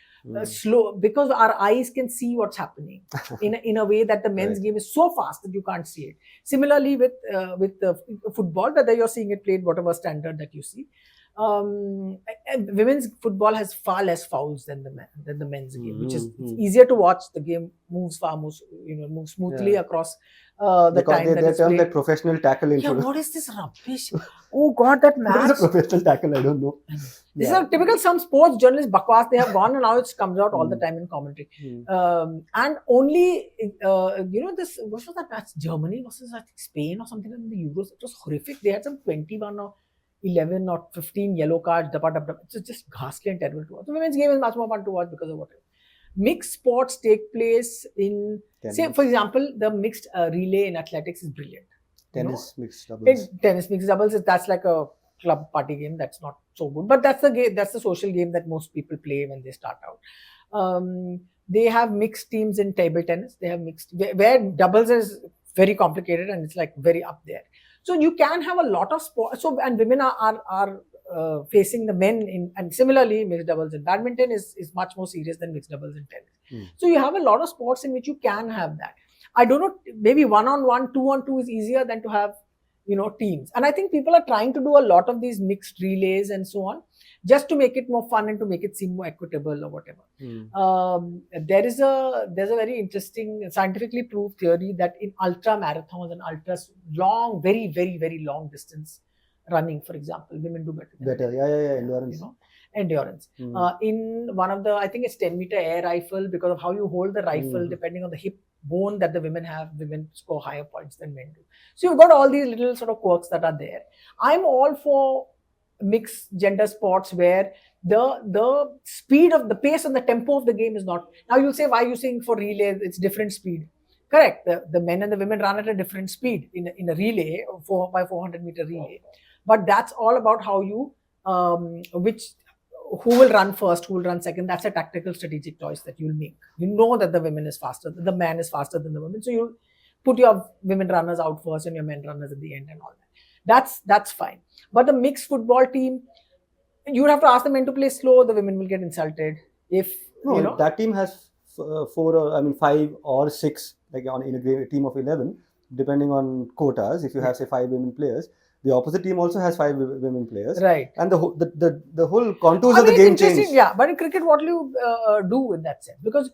slow, because our eyes can see what's happening in a way that the men's game is so fast that you can't see it. Similarly with football, whether you're seeing it played whatever standard that you see, women's football has far less fouls than the men's game, which is it's easier to watch. The game moves far more, moves smoothly across the time. They term that professional tackle in football. What is this rubbish? Oh God, that match. What is a professional tackle? I don't know. This is a typical some sports journalists bakwas. They have gone and now it comes out all the time in commentary. And only this, what was that match? Germany versus I think Spain or something in the Euros. It was horrific. They had some 21 or 11 or 15 yellow cards. It's just ghastly and terrible to watch. The women's game is much more fun to watch because of whatever. Mixed sports take place in, say, for example, the mixed relay in athletics is brilliant. Tennis mixed doubles. Tennis mixed doubles, that's like a club party game. That's not so good. But that's the game. That's the social game that most people play when they start out. They have mixed teams in table tennis. They have mixed, where doubles is very complicated and it's like very up there. So you can have a lot of sports. So, and women are facing the men and similarly mixed doubles in badminton is much more serious than mixed doubles in tennis. So you have a lot of sports in which you can have that. I don't know, maybe 1-on-1, 2-on-2 is easier than to have, teams. And I think people are trying to do a lot of these mixed relays and so on, just to make it more fun and to make it seem more equitable or whatever. There's a very interesting scientifically proved theory that in ultra marathons and ultra long, very, very, very long distance running, for example, women do better. Endurance. Endurance. In one of the, I think it's 10-meter air rifle, because of how you hold the rifle, depending on the hip bone that the women have, women score higher points than men do. So you've got all these little sort of quirks that are there. I'm all for mixed gender sports where the speed of the pace and the tempo of the game is not. Now you'll say, why are you saying for relay it's different speed? Correct. The men and the women run at a different speed in a relay, 4 by 400 meter relay. But that's all about how you who will run first, who will run second. That's a tactical strategic choice that you'll make. You know that the women is faster, the man is faster than the women, so you'll put your women runners out first and your men runners at the end and all that. That's fine. But the mixed football team, you would have to ask the men to play slow. The women will get insulted if that team has 5 or 6, like in a team of 11, depending on quotas. If you have say 5 women players, the opposite team also has 5 women players, right? And the whole contours of the game change. Yeah, but in cricket, what do you do in that sense? Because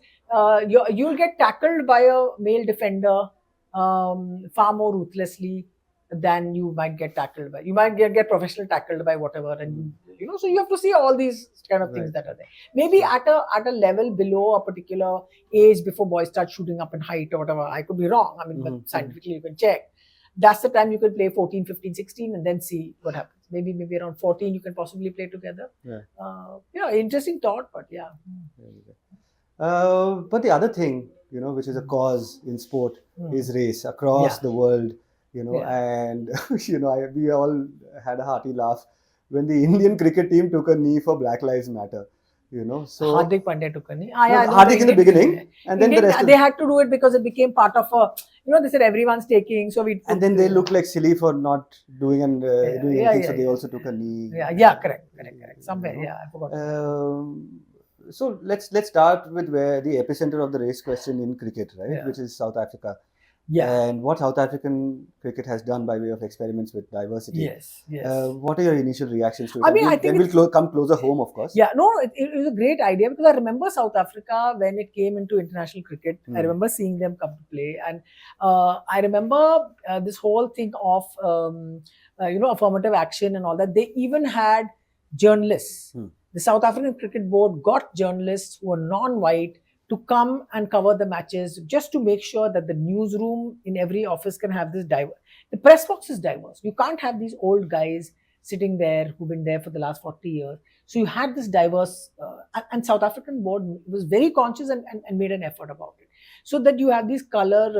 you'll get tackled by a male defender far more ruthlessly than you might get tackled by. You might get professional tackled by whatever, and so you have to see all these kind of things that are there. Maybe at a level below a particular age, before boys start shooting up in height or whatever. I could be wrong. I mean, but scientifically you can check. That's the time you could play 14, 15, 16 and then see what happens. Maybe around 14 you can possibly play together. Interesting thought, but yeah. But the other thing, which is a cause in sport is race across the world, and we all had a hearty laugh when the Indian cricket team took a knee for Black Lives Matter. So Hardik Pandya took a knee. Hardik in the beginning, and then the rest. They had to do it because it became part of a. They said everyone's taking, so we. And then they look like silly for not doing anything, so they also took a knee. Correct. Somewhere, I forgot. So let's start with where the epicenter of the race question in cricket, right, which is South Africa. Yeah. And what South African cricket has done by way of experiments with diversity. Yes. What are your initial reactions to it? I mean, I think we'll come closer home, of course. Yeah, no, it was a great idea because I remember South Africa when it came into international cricket. I remember seeing them come to play, and I remember this whole thing of affirmative action and all that. They even had journalists. The South African Cricket Board got journalists who were non-white to come and cover the matches, just to make sure that the newsroom in every office can have this diverse. The press box is diverse. You can't have these old guys sitting there who've been there for the last 40 years. So you had this diverse, and South African board was very conscious and made an effort about it. So that you have these color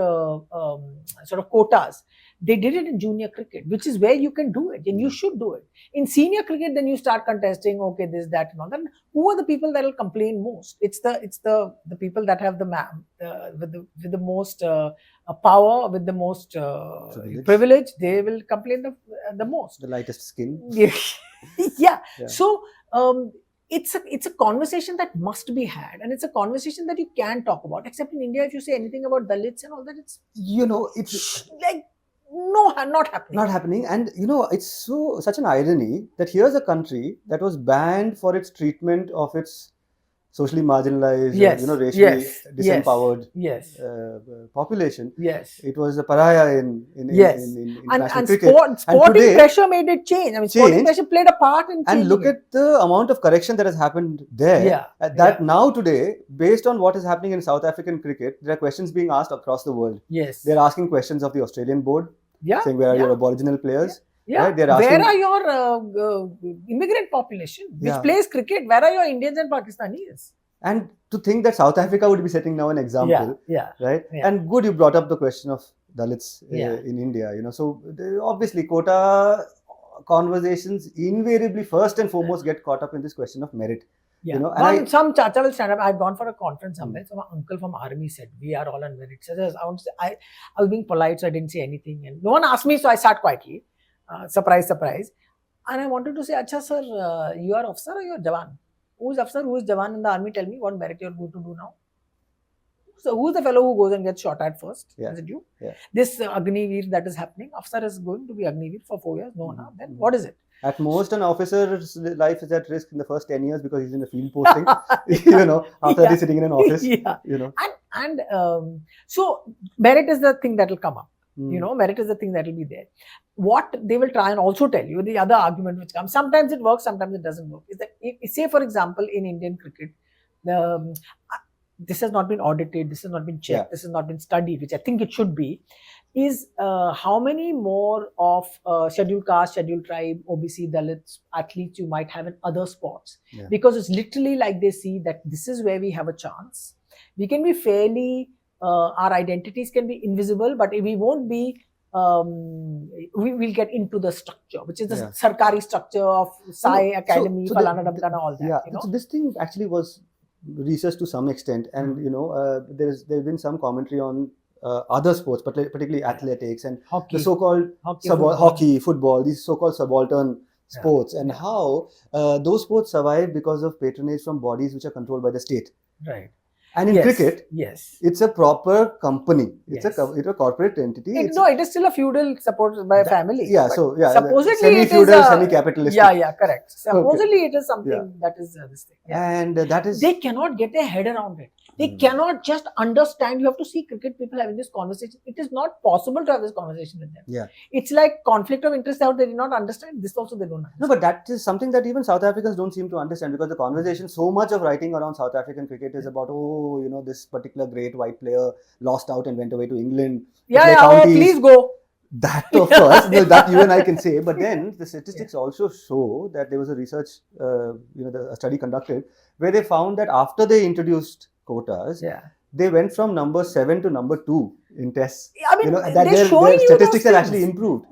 sort of quotas. They did it in junior cricket, which is where you can do it and you should do it. In senior cricket, then you start contesting, okay, this, that, and all that. Who are the people that will complain most? It's the people that have with the most power, with the most privilege. They will complain the most. The lightest skin. Yeah. So it's a conversation that must be had, and it's a conversation that you can talk about. Except in India, if you say anything about Dalits and all that, it's like. No, not happening. Not happening. And it's such an irony that here's a country that was banned for its treatment of its socially marginalized, racially disempowered population. Yes. It was a pariah in international cricket. Sporting pressure made it change. I mean, sporting pressure played a part in changing. And look at the amount of correction that has happened there. Now today, based on what is happening in South African cricket, there are questions being asked across the world. Yes. They're asking questions of the Australian board. Saying, where are your Aboriginal players? Yeah. Right? They're asking, where are your immigrant population which plays cricket? Where are your Indians and Pakistanis? And to think that South Africa would be setting now an example, right? Yeah. And good, you brought up the question of Dalits in India. So obviously quota conversations invariably first and foremost get caught up in this question of merit. Yeah. Some chacha will stand up. I've gone for a conference somewhere. So my uncle from army said, we are all on merit. So I was being polite, so I didn't say anything. And no one asked me, so I sat quietly. Surprise. And I wanted to say, Acha sir, you are officer or you are Jawan? Who is officer, who is Jawan in the army? Tell me what merit you are going to do now. So who's the fellow who goes and gets shot at first? Is it you? Yeah. This Agniveer that is happening, officer is going to be Agniveer for 4 years. No, then what is it? At most, an officer's life is at risk in the first 10 years because he's in a field posting, after he's sitting in an office. And so merit is the thing that will come up. Merit is the thing that will be there. What they will try and also tell you, the other argument which comes, sometimes it works, sometimes it doesn't work, is that, say for example, in Indian cricket, this has not been audited, this has not been checked, this has not been studied, which I think it should be. is how many more of scheduled caste, scheduled tribe, OBC, Dalits athletes you might have in other sports. Yeah. Because it's literally like they see that this is where we have a chance. We can be fairly, our identities can be invisible, but we won't be, we will get into the structure, which is the Yeah. Sarkari structure of Sai Academy, so Falana Damkana, all that. Yeah, You know? so this thing actually was researched to some extent, and there's been some commentary on other sports, but particularly athletics and Hockey, the so-called hockey, football, these so-called subaltern sports, and how those sports survive because of patronage from bodies which are controlled by the state. right. And in cricket, yes, it's a proper company. It's Yes. a corporate entity. no, it is still a feudal supported by a family. Yeah, but so yeah, supposedly it is semi-feudal, semi-capitalistic. Yeah, correct. Supposedly it is something that is this thing. Yeah. And that is They cannot get their head around it. They cannot just understand. You have to see cricket people having this conversation. It is not possible to have this conversation with them. Yeah. It's like conflict of interest out. They did not understand. This also they don't understand. No, but that is something that even South Africans don't seem to understand, because the conversation, so much of writing around South African cricket is about, this particular great white player lost out and went away to England. Please go. That, of course, that you and I can say. But then the statistics also show that there was a research, a study conducted where they found that after they introduced quotas, they went from number 7 to number 2 in tests. I mean, that they're their showing you statistics those have actually things. improved.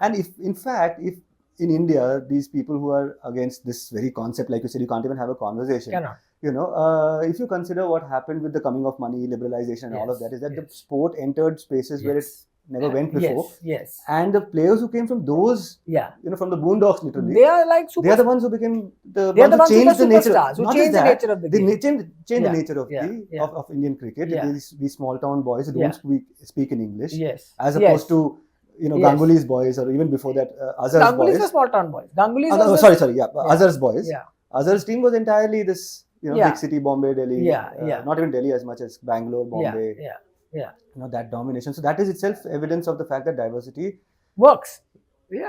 And if in India, these people who are against this very concept, like you said, you can't even have a conversation. Cannot. If you consider what happened with the coming of money, liberalization, and all of that, is that the sport entered spaces where it never went before. Yes. And the players who came from those, from the boondocks, literally, they are like super. They are the ones who became They are the ones who changed the nature. who changed the nature of the game. They changed the nature of of Indian cricket. These small town boys who don't speak in English, as opposed to Ganguly's boys, or even before that, Azhar's boys. Ganguly's were small town boys. Azhar's boys. Azhar's team was entirely this, big city, Bombay, Delhi. Not even Delhi as much as Bangalore, Bombay. That domination. So that is itself evidence of the fact that diversity works. But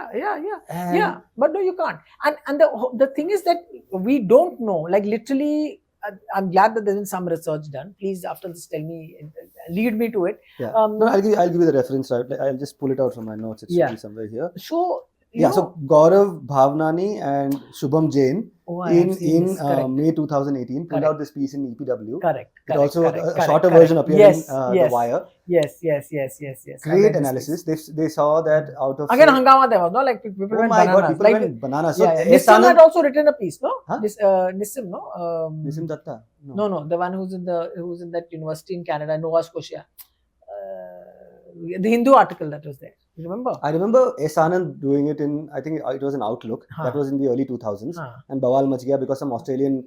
no, you can't. And the thing is that we don't know. Like literally, I'm glad that there's been some research done. Please, after this, tell me, lead me to it. No, I'll give you the reference. Right? I'll just pull it out from my notes. It should be somewhere here. So so Gaurav Bhavnani and Shubham Jain in May 2018 pulled out this piece in EPW. It also a shorter version appeared in The Wire. Yes. Great analysis. They saw that out of again Hangama there was no, like people went bananas. People went bananas. So Nissim had also written a piece, no? Nissim, no? Nissim Datta. No, the one who's in that university in Canada, Nova Scotia. The Hindu article that was there. You remember? I remember S. Anand doing it in, I think it was an Outlook. That was in the early 2000s. And Bawal Mach Gaya, because some Australian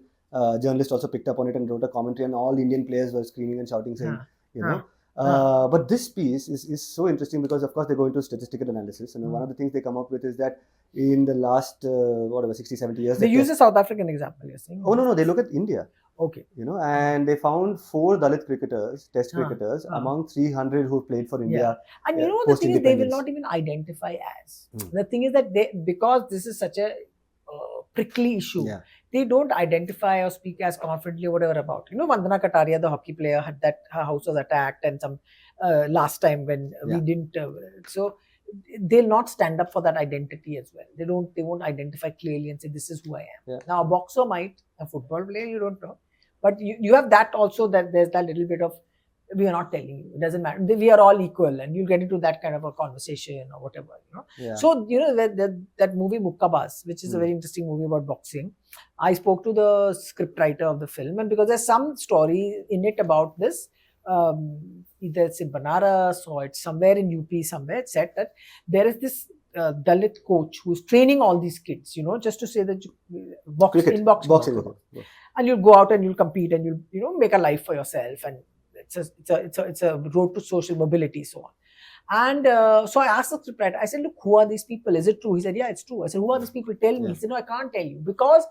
journalist also picked up on it and wrote a commentary, and all Indian players were screaming and shouting, saying, but this piece is so interesting because, of course, they go into statistical analysis. And one of the things they come up with is that in the last, 60, 70 years... They use a South African example, you're saying? Oh, no, they look at India. Okay. And they found 4 Dalit cricketers, test cricketers, among 300 who played for India. And the thing is, they will not even identify as. The thing is that because this is such a prickly issue, they don't identify or speak as confidently or whatever about. Vandana Kataria, the hockey player, had that her house was attacked, and some last time when we didn't. So they'll not stand up for that identity as well. They won't identify clearly and say, this is who I am. Now a boxer might, a football player, you don't know. But you have that also, that there's that little bit of, we are not telling you, it doesn't matter. We are all equal, and you'll get into that kind of a conversation or whatever. So, that movie Mukkabaz, which is a very interesting movie about boxing. I spoke to the script writer of the film, and because there's some story in it about this, either it's in Banaras or it's somewhere in UP somewhere, it said that there is this Dalit coach who's training all these kids, just to say that boxing. And you'll go out and you'll compete and you'll make a life for yourself, and it's a road to social mobility, so on. And so I asked the scriptwriter, I said, look, who are these people? Is it true? He said, yeah, it's true. I said, who are these people? Tell me. He said, no, I can't tell you because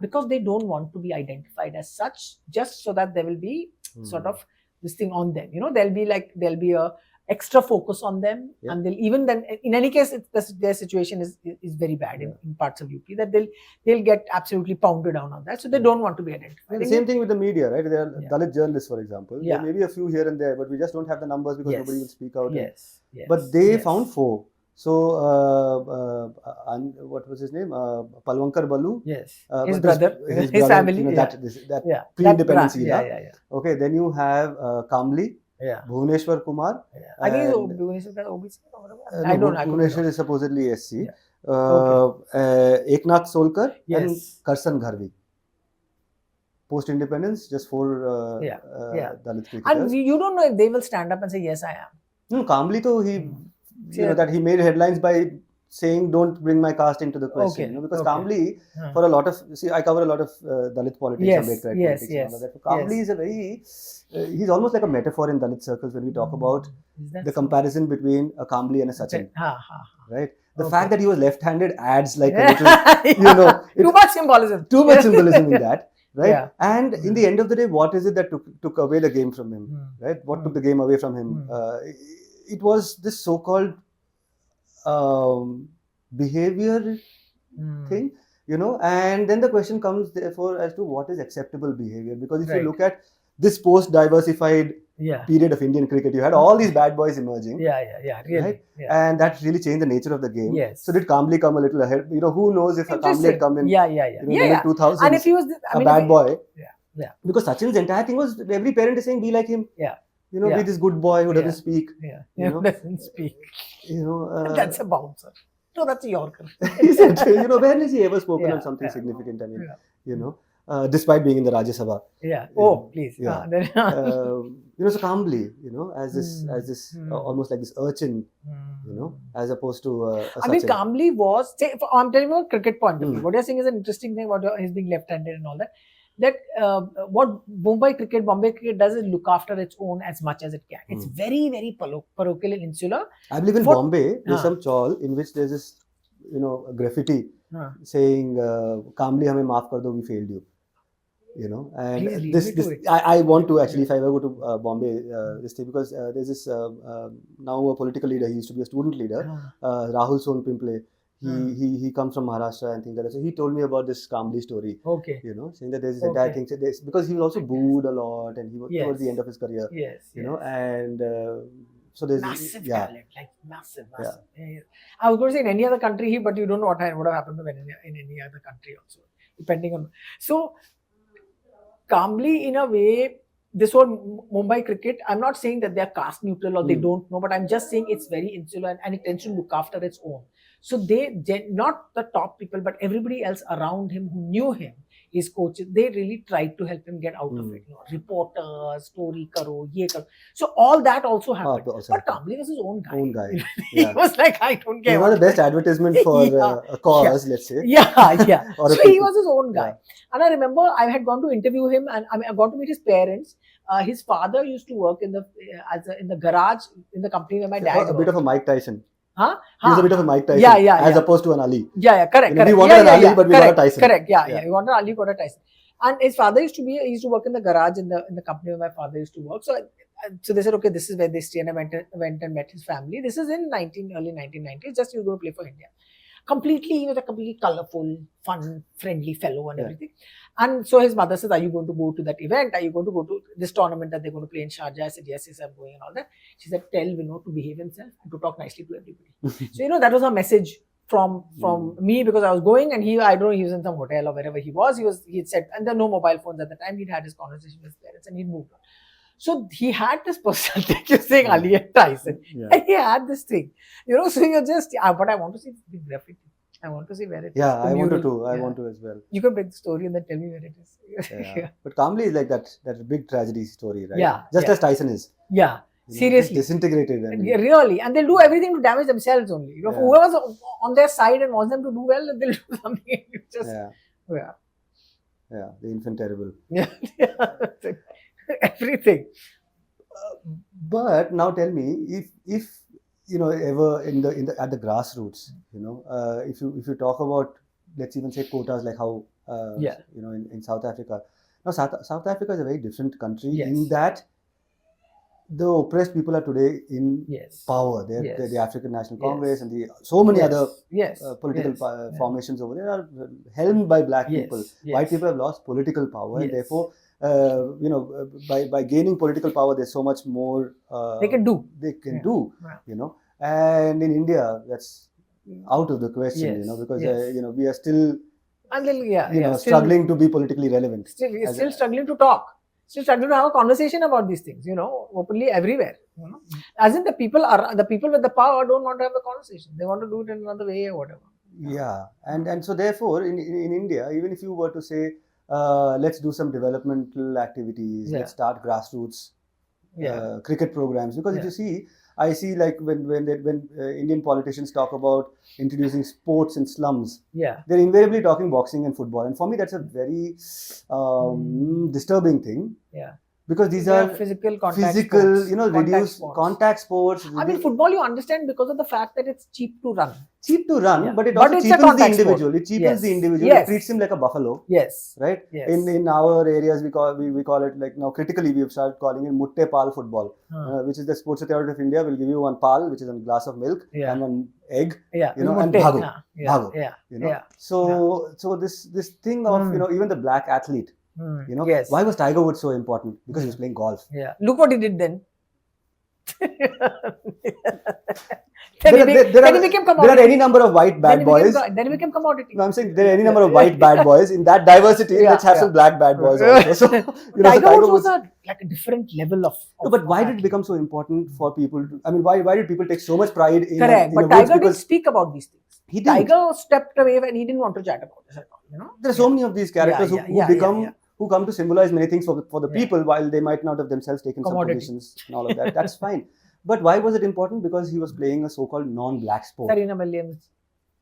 because they don't want to be identified as such, just so that there will be sort of this thing on them. There'll be a extra focus on them, Yeah. and they'll even then. In any case, their situation is very bad in parts of UP, that they'll get absolutely pounded down on that, so they don't want to be identified. The same thing with the media, right? There are Yeah. Dalit journalists, for example. Yeah. There may be a few here and there, but we just don't have the numbers because nobody will speak out. Yes. But they yes. found 4. So, what was his name? Palwankar Balu. Yes. But His brother, his family. You know, yeah. that Yeah. pre-independence That era. Yeah. Okay, then you have Kamli, Yeah. Bhuvneshwar Kumar. I think it's and- Bhubaneswar is OBC or whatever. no, I don't know. Bhuvneshwar is supposedly SC. Yeah. Eknath Solkar and Yes. Karsan Gharvi. Post-independence, just 4 Yeah. Dalit cricketers. And you don't know if they will stand up and say, yes, I am. No, Kamli though, he, you know, Yeah. that he made headlines by saying, don't bring my caste into the question. Okay, You know, because okay. Kamli, Hmm. for a lot of, see, I cover a lot of Dalit politics, Yes, Ambedkarite yes, politics, yes, and all of that. Kamli yes. is a very, he's almost like a metaphor in Dalit circles when we talk about Is that the so? comparison between a Kamli and a Sachin, right? The Okay. fact that he was left-handed adds like a little, you know, too much symbolism. too much symbolism in that, right? Yeah. And in the end of the day, what is it that took away the game from him, Hmm. right? What took the game away from him? Hmm. It was this so-called behavior Hmm. thing, you know, and then the question comes therefore as to what is acceptable behavior, because if you Right. look at this post-diversified Yeah. period of Indian cricket, you had all these bad boys emerging, Yeah. Really. right? Yeah. And that really changed the nature of the game. Yes. So did Kamli come a little ahead? You know, who knows if Kamli had Interesting. come in, Yeah. you know, in the 2000s, And if he was, a bad boy. Yeah. Because Sachin's entire thing was every parent is saying, be like him. Yeah. You know, Yeah. be this good boy who doesn't Yeah. speak. Yeah. You know? Doesn't speak. You know, That's a bouncer. No, that's a Yorker. is it? You know, when has he ever spoken Yeah, on something yeah. significant? I mean, Yeah. you know, despite being in the Rajya Sabha. Yeah. Oh, please. Yeah. Then, You know, so Kamli, you know, as this almost like this urchin, you know, as opposed to a I mean, Sachin. Kamli was, say, I'm telling you a cricket point of view. Hmm. What you're saying is an interesting thing about his being left-handed and all that. That what Bombay cricket does is look after its own as much as it can. It's very, very parochial and insular. I believe in For- Bombay, there's Ah. some chawl in which there's this, you know, graffiti Huh. saying, Kamli hame maaf kar do, we failed you. You know, and Please lead this, me to this it. I want to actually, if I ever go to Bombay, this thing, because there's this now a political leader, he used to be a student leader, Rahul Son Pimple. He comes from Maharashtra and things like that. So he told me about this Kamli story. Okay. You know, saying that there's this entire thing, because he was also booed a lot, and he was Yes. towards the end of his career. Yes. You know, and so there's Massive yeah. talent, like massive. Yeah. I was going to say in any other country, but you don't know what would have happened to him in any other country also, depending on. So, Kamli, in a way, this whole Mumbai cricket, I'm not saying that they're caste neutral or they don't know, but I'm just saying it's very insular and it tends to look after its own. So not the top people, but everybody else around him who knew him, his coaches, they really tried to help him get out of it. You know, reporters, story karo, ye karo. So all that also happened. But Kamli was his own guy. He was like, I don't care. He was not the best advertisement for a cause, let's say. Yeah. Or So he was his own guy. Yeah. And I remember I had gone to interview him, and I got to meet his parents. His father used to work in the garage in the company where my dad A bit of a Mike Tyson. Huh? He was a bit of a Mike Tyson, Yeah. opposed to an Ali. Yeah, correct. You know, correct. we wanted an Ali, but we got a Tyson. Correct. Yeah. We wanted Ali, got a Tyson. And his father used to work in the garage in the company where my father used to work. So they said, okay, this is where they stay, and I went and met his family. This is in early 1990s. Just he was going to play for India. He was a completely colorful, fun, friendly fellow and everything. And so his mother says, are you going to go to that event? Are you going to go to this tournament that they're going to play in Sharjah? I said, yes, I'm going and all that. She said, tell Vinod to behave himself and to talk nicely to everybody. So, you know, that was her message from me, because I was going, and I don't know, he was in some hotel or wherever he was. He had said, and there were no mobile phones at the time. He'd had his conversation with his parents and he'd moved on. So he had this personal thing, you're saying Ali and Tyson. And he had this thing, you know, so you're just, but I want to see the graffiti. I want to see where it is. Yeah, I want to mural. too. I want to as well. You can break the story and then tell me where it is. Yeah. But Kamli is like that big tragedy story, right? Yeah, Just yeah. as Tyson is. Yeah, You know, seriously. just disintegrated. I mean. Really. And they'll do everything to damage themselves only. You know, whoever's on their side and wants them to do well, they'll do something. The infant terrible. Yeah. Everything. But now tell me, if you know, ever at the grassroots, you know, if you talk about, let's even say, quotas, like how you know, in South Africa. Now South Africa is a very different country in that the oppressed people are today in Yes. power. They're Yes. the African National Yes. Congress and so many Yes. other Yes. political Yes. Yeah. formations over there are helmed by black Yes. people. Yes. White people have lost political power, and Yes. therefore, by gaining political power, there's so much more They can do. They can Yeah. do, Yeah. And in India, that's out of the question, Yes. because Yes. we are still And then, still, struggling to be politically relevant. Still struggling to talk. Still struggling to have a conversation about these things, openly everywhere. As in the people with the power don't want to have the conversation. They want to do it in another way or whatever. Yeah, and so therefore in India, even if you were to say, let's do some developmental activities, Yeah. let's start grassroots Yeah. cricket programs, because if Yeah. you see, I see like when Indian politicians talk about introducing sports in slums, Yeah. they're invariably talking boxing and football, and for me that's a very disturbing thing. Yeah. Because these They are physical contact physical, sports, reduced sports. contact sports. I mean, football you understand because of the fact that it's cheap to run. Cheap to run, Yeah. but it But also it's a cheapens the contact sport. individual. It cheapens Yes. the individual. Yes. It treats him like a buffalo, Yes. right? Yes. In our areas, we call it, like, now critically we have started calling it mutte pal football, which is the Sports Authority of India will give you one pal, which is a glass of milk, Yeah. and one egg, Yeah. and Mutte. bhago, Yeah. bhago, Yeah. Yeah. So this thing of even the black athlete, Yes. why was Tiger Woods so important? Because he was playing golf. Yeah. Look what he did then. There Then he became are commodity. any number of white bad boys. Then he became commodity. No, I'm saying there are any number of white bad boys. In that diversity, Yeah, let's have some black bad boys also. So, Tiger Woods was like a different level of No, but why did it become so important for people? Why did people take so much pride in correct? in But the woods? Tiger didn't Because speak about these things. he didn't. Tiger stepped away when he didn't want to chat about this at all. There are so many of these characters who come to symbolize many things for the people, while they might not have themselves taken some Commodity. positions and all of that. That's fine. But why was it important? Because he was playing a so-called non-black sport. Serena Williams,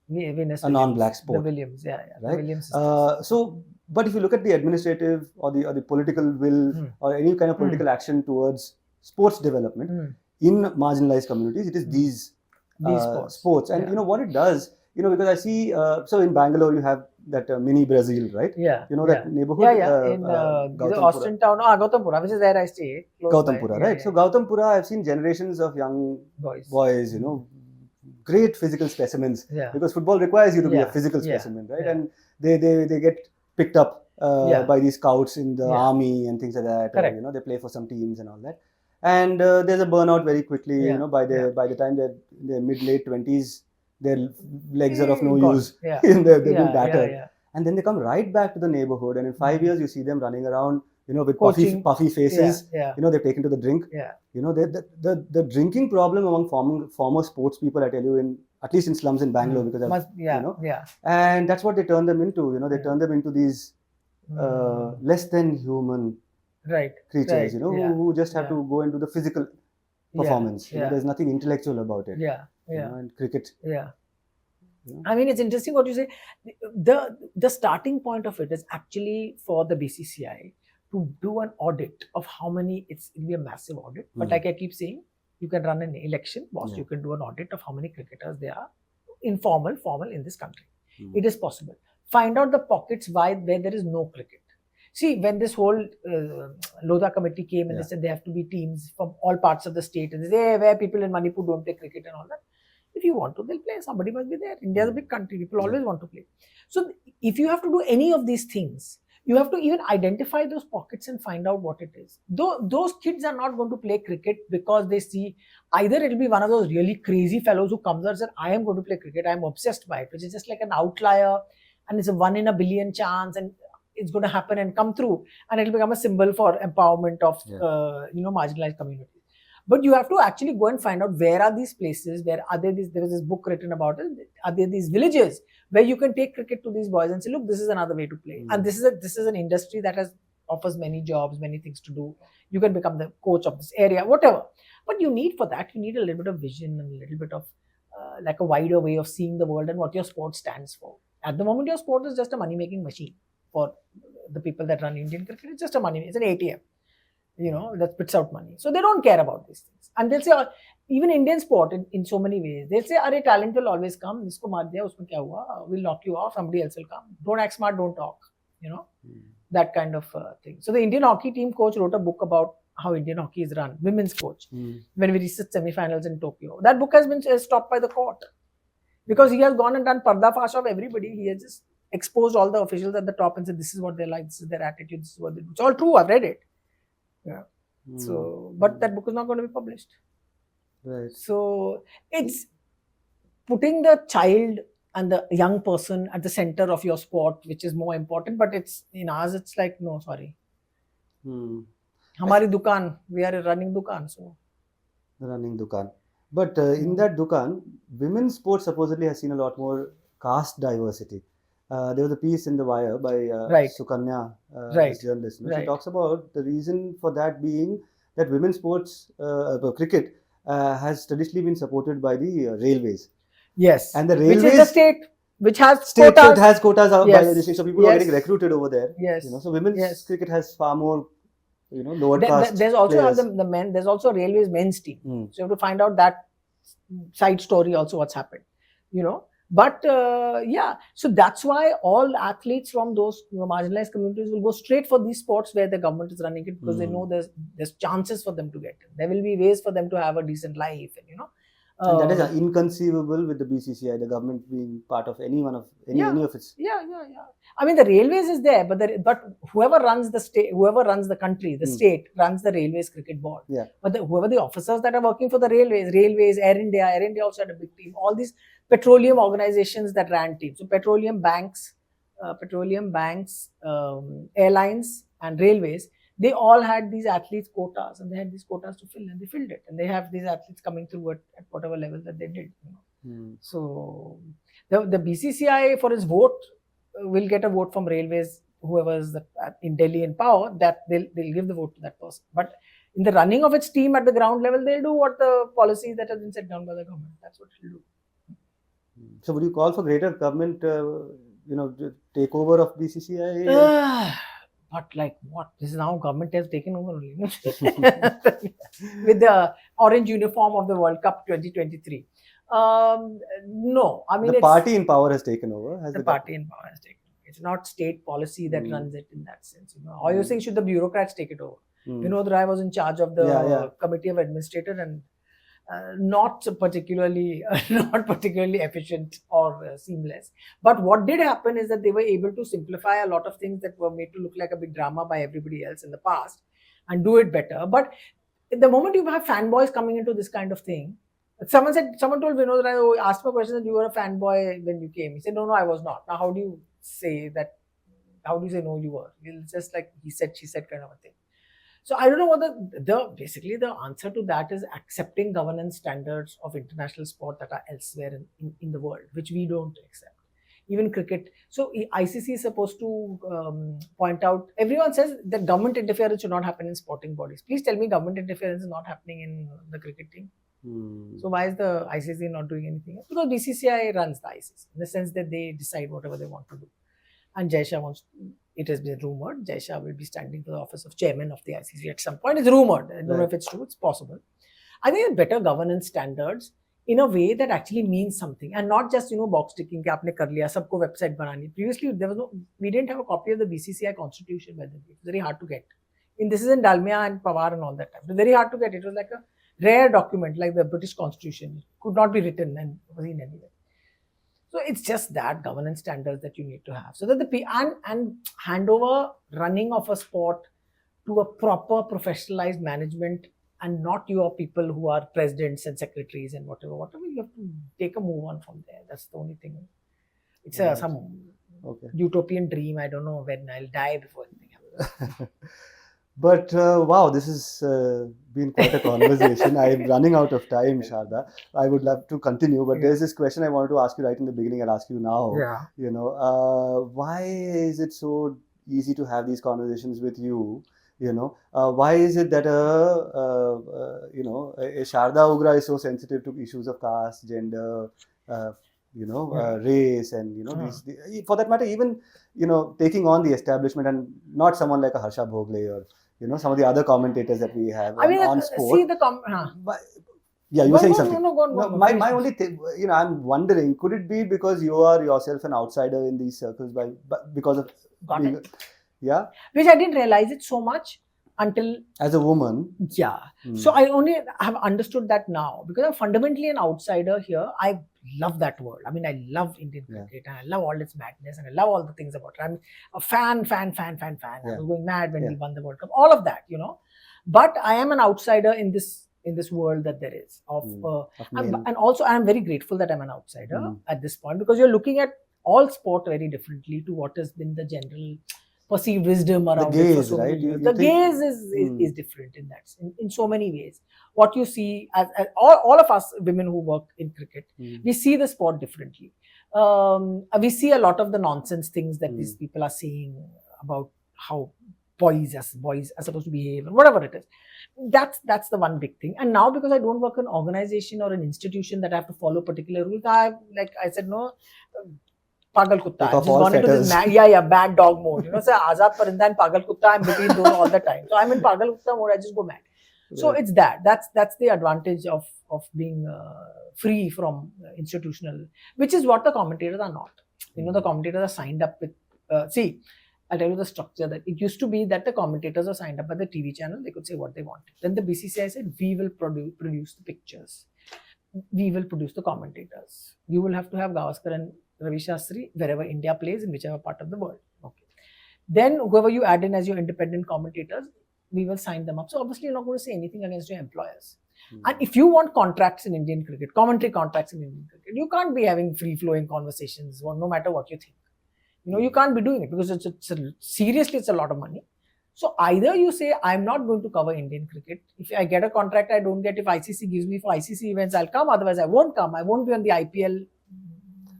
Venus A Williams, non-black sport. The Williams, yeah. Right? The Williams sisters. But if you look at the administrative or the political will or any kind of political action towards sports development in marginalized communities, it is these sports. And what it does, because I see, so in Bangalore you have that mini Brazil, right? Yeah. That neighborhood. In the Austin town, Gautampura, which is where I stay. Gautampura, right? Yeah. So Gautampura, I've seen generations of young boys, great physical specimens. Yeah. Because football requires you to be a physical specimen, right? Yeah. And they get picked up by these scouts in the army and things like that. Correct. Or, they play for some teams and all that. And there's a burnout very quickly. By the time they're in their mid-late 20s, their legs are of no use. Yeah. They've been battered. Yeah. And then they come right back to the neighborhood, and in 5 years you see them running around, with puffy faces. Yeah. They've taken to the drink. Yeah. The drinking problem among former sports people, I tell you, at least in slums in Bangalore, because and that's what they turn them into. They turn them into these less than human creatures, who just have to go and do the physical performance. There's nothing intellectual about it. And cricket. Yeah. I mean, it's interesting what you say. The starting point of it is actually for the BCCI to do an audit of how many. It'll be a massive audit, but like I keep saying, you can run an election, boss. You can do an audit of how many cricketers there are, informal, formal, in this country. It is possible. Find out the pockets where there is no cricket. See, when this whole Lodha committee came and they said there have to be teams from all parts of the state, and they say, hey, where people in Manipur don't play cricket and all that. If you want to, they'll play. Somebody must be there. India is a big country. People always want to play. So if you have to do any of these things, you have to even identify those pockets and find out what it is. Those kids are not going to play cricket because they see either it'll be one of those really crazy fellows who comes out and says, I am going to play cricket. I'm obsessed by it, which is just like an outlier and it's a 1 in a billion chance and it's going to happen and come through and it'll become a symbol for empowerment of marginalized communities. But you have to actually go and find out where are these places, where are there there was this book written about it, are there these villages where you can take cricket to these boys and say, look, this is another way to play. And this is an industry that offers many jobs, many things to do. You can become the coach of this area, whatever. But you need a little bit of vision and a little bit of like a wider way of seeing the world and what your sport stands for. At the moment, your sport is just a money-making machine for the people that run Indian cricket. It's just it's an ATM. That spits out money. So they don't care about these things. And they'll say, even Indian sport in so many ways, they'll say, Arey, talent will always come. Isko maar diya, usme kya hua? We'll knock you off. Somebody else will come. Don't act smart, don't talk. That kind of thing. So the Indian hockey team coach wrote a book about how Indian hockey is run, women's coach, Hmm. when we reached semi-finals in Tokyo. That book has been stopped by the court because he has gone and done pardafash of everybody. He has just exposed all the officials at the top and said, this is what they like, this is their attitude, this is what they do. It's all true, I've read it. Yeah. So, but that book is not going to be published. Right. So, it's putting the child and the young person at the center of your sport, which is more important. But it's in ours, it's like, no, sorry. Hmm. Hamari dukan, we are a running dukan. So, Running dukan. But in that dukan, women's sports supposedly has seen a lot more caste diversity. There was a piece in The Wire by Right. Sukanya, Right. this journalist. She Right. talks about the reason for that being that women's sports, cricket, has traditionally been supported by the railways. yes. And the Which is the railways- state which has State quotas. it has quotas by Yes. this thing, so people are getting Yes. recruited over there. Yes. You know, so women's Yes. cricket has far more, lower caste There's also players. the men. There's also railways men's team. Hmm. So you have to find out that side story also what's happened. But yeah, so that's why all athletes from those marginalized communities will go straight for these sports where the government is running it because they know there's chances for them to get in. There will be ways for them to have a decent life, and And that is inconceivable with the BCCI, the government being part of any of its. Yeah. I mean, the railways is there, but whoever runs the state, whoever runs the country, the state runs the railways cricket board. Yeah. But whoever the officers that are working for the railways, Air India also had a big team. All these petroleum organizations that ran teams. So petroleum banks, airlines, and railways. They all had these athletes quotas, and they had these quotas to fill, and they filled it. And they have these athletes coming through at whatever level that they did. So the BCCI for its vote will get a vote from railways, whoever is in Delhi in power, that they'll give the vote to that person. But in the running of its team at the ground level, they'll do what the policies that have been set down by the government. That's what it'll do. So would you call for greater government, takeover of BCCI? But like what? This is now government has taken over only. With the orange uniform of the World Cup 2023. No, I mean The party in power has taken over. Has the party in power has taken over. It's not state policy that runs it in that sense. Or you're saying should the bureaucrats take it over? Vinod Rai was in charge of the committee of administrators and not particularly efficient or seamless. But what did happen is that they were able to simplify a lot of things that were made to look like a big drama by everybody else in the past and do it better. But the moment you have fanboys coming into this kind of thing, someone told Vinod Rai, asked me a question that you were a fanboy when you came. He said, no, I was not. Now, how do you say that? How do you say no, you were? It's just like he said, she said kind of a thing. So I don't know what basically the answer to that is accepting governance standards of international sport that are elsewhere in the world, which we don't accept. Even cricket. So ICC is supposed to point out, everyone says that government interference should not happen in sporting bodies. Please tell me government interference is not happening in the cricket team. So why is the ICC not doing anything else? Because BCCI runs the ICC in the sense that they decide whatever they want to do. And Jai Shah it has been rumored, Jai Shah will be standing for the office of chairman of the ICC at some point. It's rumored. I don't know if it's true. It's possible. I think better governance standards in a way that actually means something and not just, box ticking, कि आपने कर लिया, सबको website बनानी. Previously, we didn't have a copy of the BCCI constitution by the way. It was very hard to get. This is in Dalmia and Pawar and all that time. It was very hard to get. It was like a rare document, like the British Constitution. It could not be written and seen anywhere. So it's just that governance standards that you need to have. So that and hand over running of a sport to a proper professionalized management and not your people who are presidents and secretaries and whatever. You have to take a move on from there. That's the only thing. It's some utopian dream. I don't know when I'll die before anything happens. But wow, this has been quite a conversation. I'm running out of time, Sharda. I would love to continue, but there's this question I wanted to ask you right in the beginning. I'll ask you now. Yeah. Why is it so easy to have these conversations with you? Why is it that a Sharda Ugra is so sensitive to issues of caste, gender, race, and these, for that matter, even taking on the establishment, and not someone like a Harsha Bhogle or some of the other commentators that we have on sport. See the yeah, you were saying something. Go on. My only thing, I'm wondering, could it be because you are yourself an outsider in these circles because of Got it. Yeah, Which I didn't realize it so much until As a woman. yeah. So I only have understood that now because I'm fundamentally an outsider here. I love that world. I mean, I love Indian cricket and I love all its madness and I love all the things about it. I'm a fan. I was going mad when we won the World Cup. All of that, But I am an outsider in this world that there is and also I'm very grateful that I'm an outsider at this point, because you're looking at all sport very differently to what has been the general perceived wisdom around the gaze, it for so right? many years. The gaze is different in so many ways. What you see as all of us women who work in cricket, we see the sport differently. We see a lot of the nonsense things that these people are saying about how boys are supposed to behave and whatever it is. That's the one big thing. And now because I don't work in an organization or an institution that I have to follow particular rules, I said no. Pagal Kutta. I just gone into this bad dog mode. So Azad Parinda and Pagal Kutta, I'm between those all the time. So I'm in Pagal Kutta mode, I just go mad. So it's that's the advantage of being free from institutional, which is what the commentators are not. The commentators are signed up with, see, I'll tell you the structure that it used to be that the commentators are signed up by the TV channel, they could say what they want. Then the BCCI said, we will produce the pictures. We will produce the commentators. You will have to have Gavaskar and Ravi Shastri wherever India plays in whichever part of the world. Okay. Then whoever you add in as your independent commentators, we will sign them up. So obviously you're not going to say anything against your employers. And if you want contracts in Indian cricket, commentary contracts in Indian cricket, you can't be having free-flowing conversations no matter what you think. You can't be doing it because seriously it's a lot of money. So either you say, I'm not going to cover Indian cricket. If I get a contract, I don't get. If ICC gives me for ICC events, I'll come. Otherwise, I won't come. I won't be on the IPL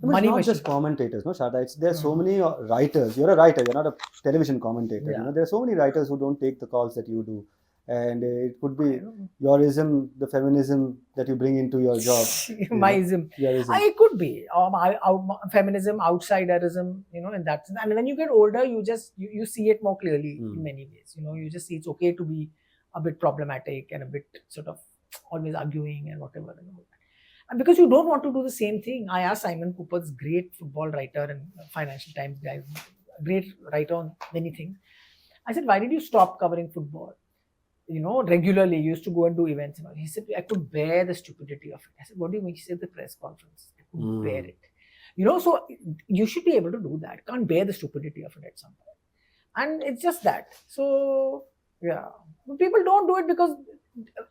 money not machine. Just commentators, no, Sharda. There are so many writers. You're a writer. You're not a television commentator. There are so many writers who don't take the calls that you do. And it could be your ism, the feminism that you bring into your job. My ism. It could be feminism, outsiderism, in that sense. And when you get older, you just you see it more clearly in many ways. You just see it's okay to be a bit problematic and a bit sort of always arguing and whatever. And because you don't want to do the same thing. I asked Simon Cooper, this great football writer and Financial Times guy, great writer on many things. I said, why did you stop covering football? Regularly, you used to go and do events. He said, I could bear the stupidity of it. I said, what do you mean? He said, the press conference. I could bear it. So you should be able to do that. Can't bear the stupidity of it at some point. And it's just that. So, yeah. But people don't do it because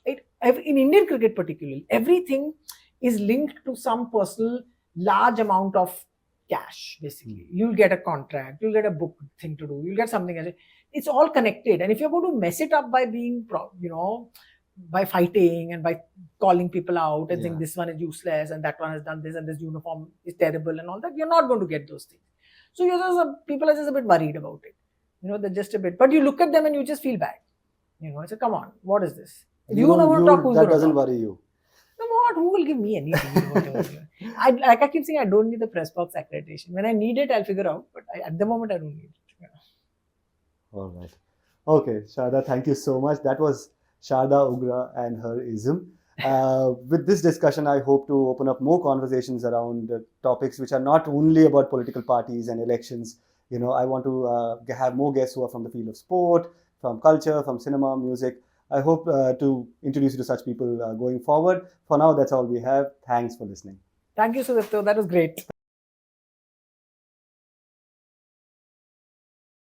in Indian cricket particularly, everything is linked to some personal large amount of cash, basically. You'll get a contract, you'll get a book thing to do, you'll get something. It's all connected. And if you're going to mess it up by being, by fighting and by calling people out and saying this one is useless and that one has done this and this uniform is terrible and all that, you're not going to get those things. So people are just a bit worried about it. They're just a bit. But you look at them and you just feel bad. I say, come on, what is this? If you don't want to talk, who's that doesn't worry you. Come on, who will give me anything? I keep saying I don't need the press box accreditation. When I need it, I'll figure out. But at the moment, I don't need it. All right. Okay, Sharda, thank you so much. That was Sharda Ugra and her ism. With this discussion, I hope to open up more conversations around topics which are not only about political parties and elections. I want to have more guests who are from the field of sport, from culture, from cinema, music. I hope to introduce you to such people going forward. For now, that's all we have. Thanks for listening. Thank you, Sudipto. That was great.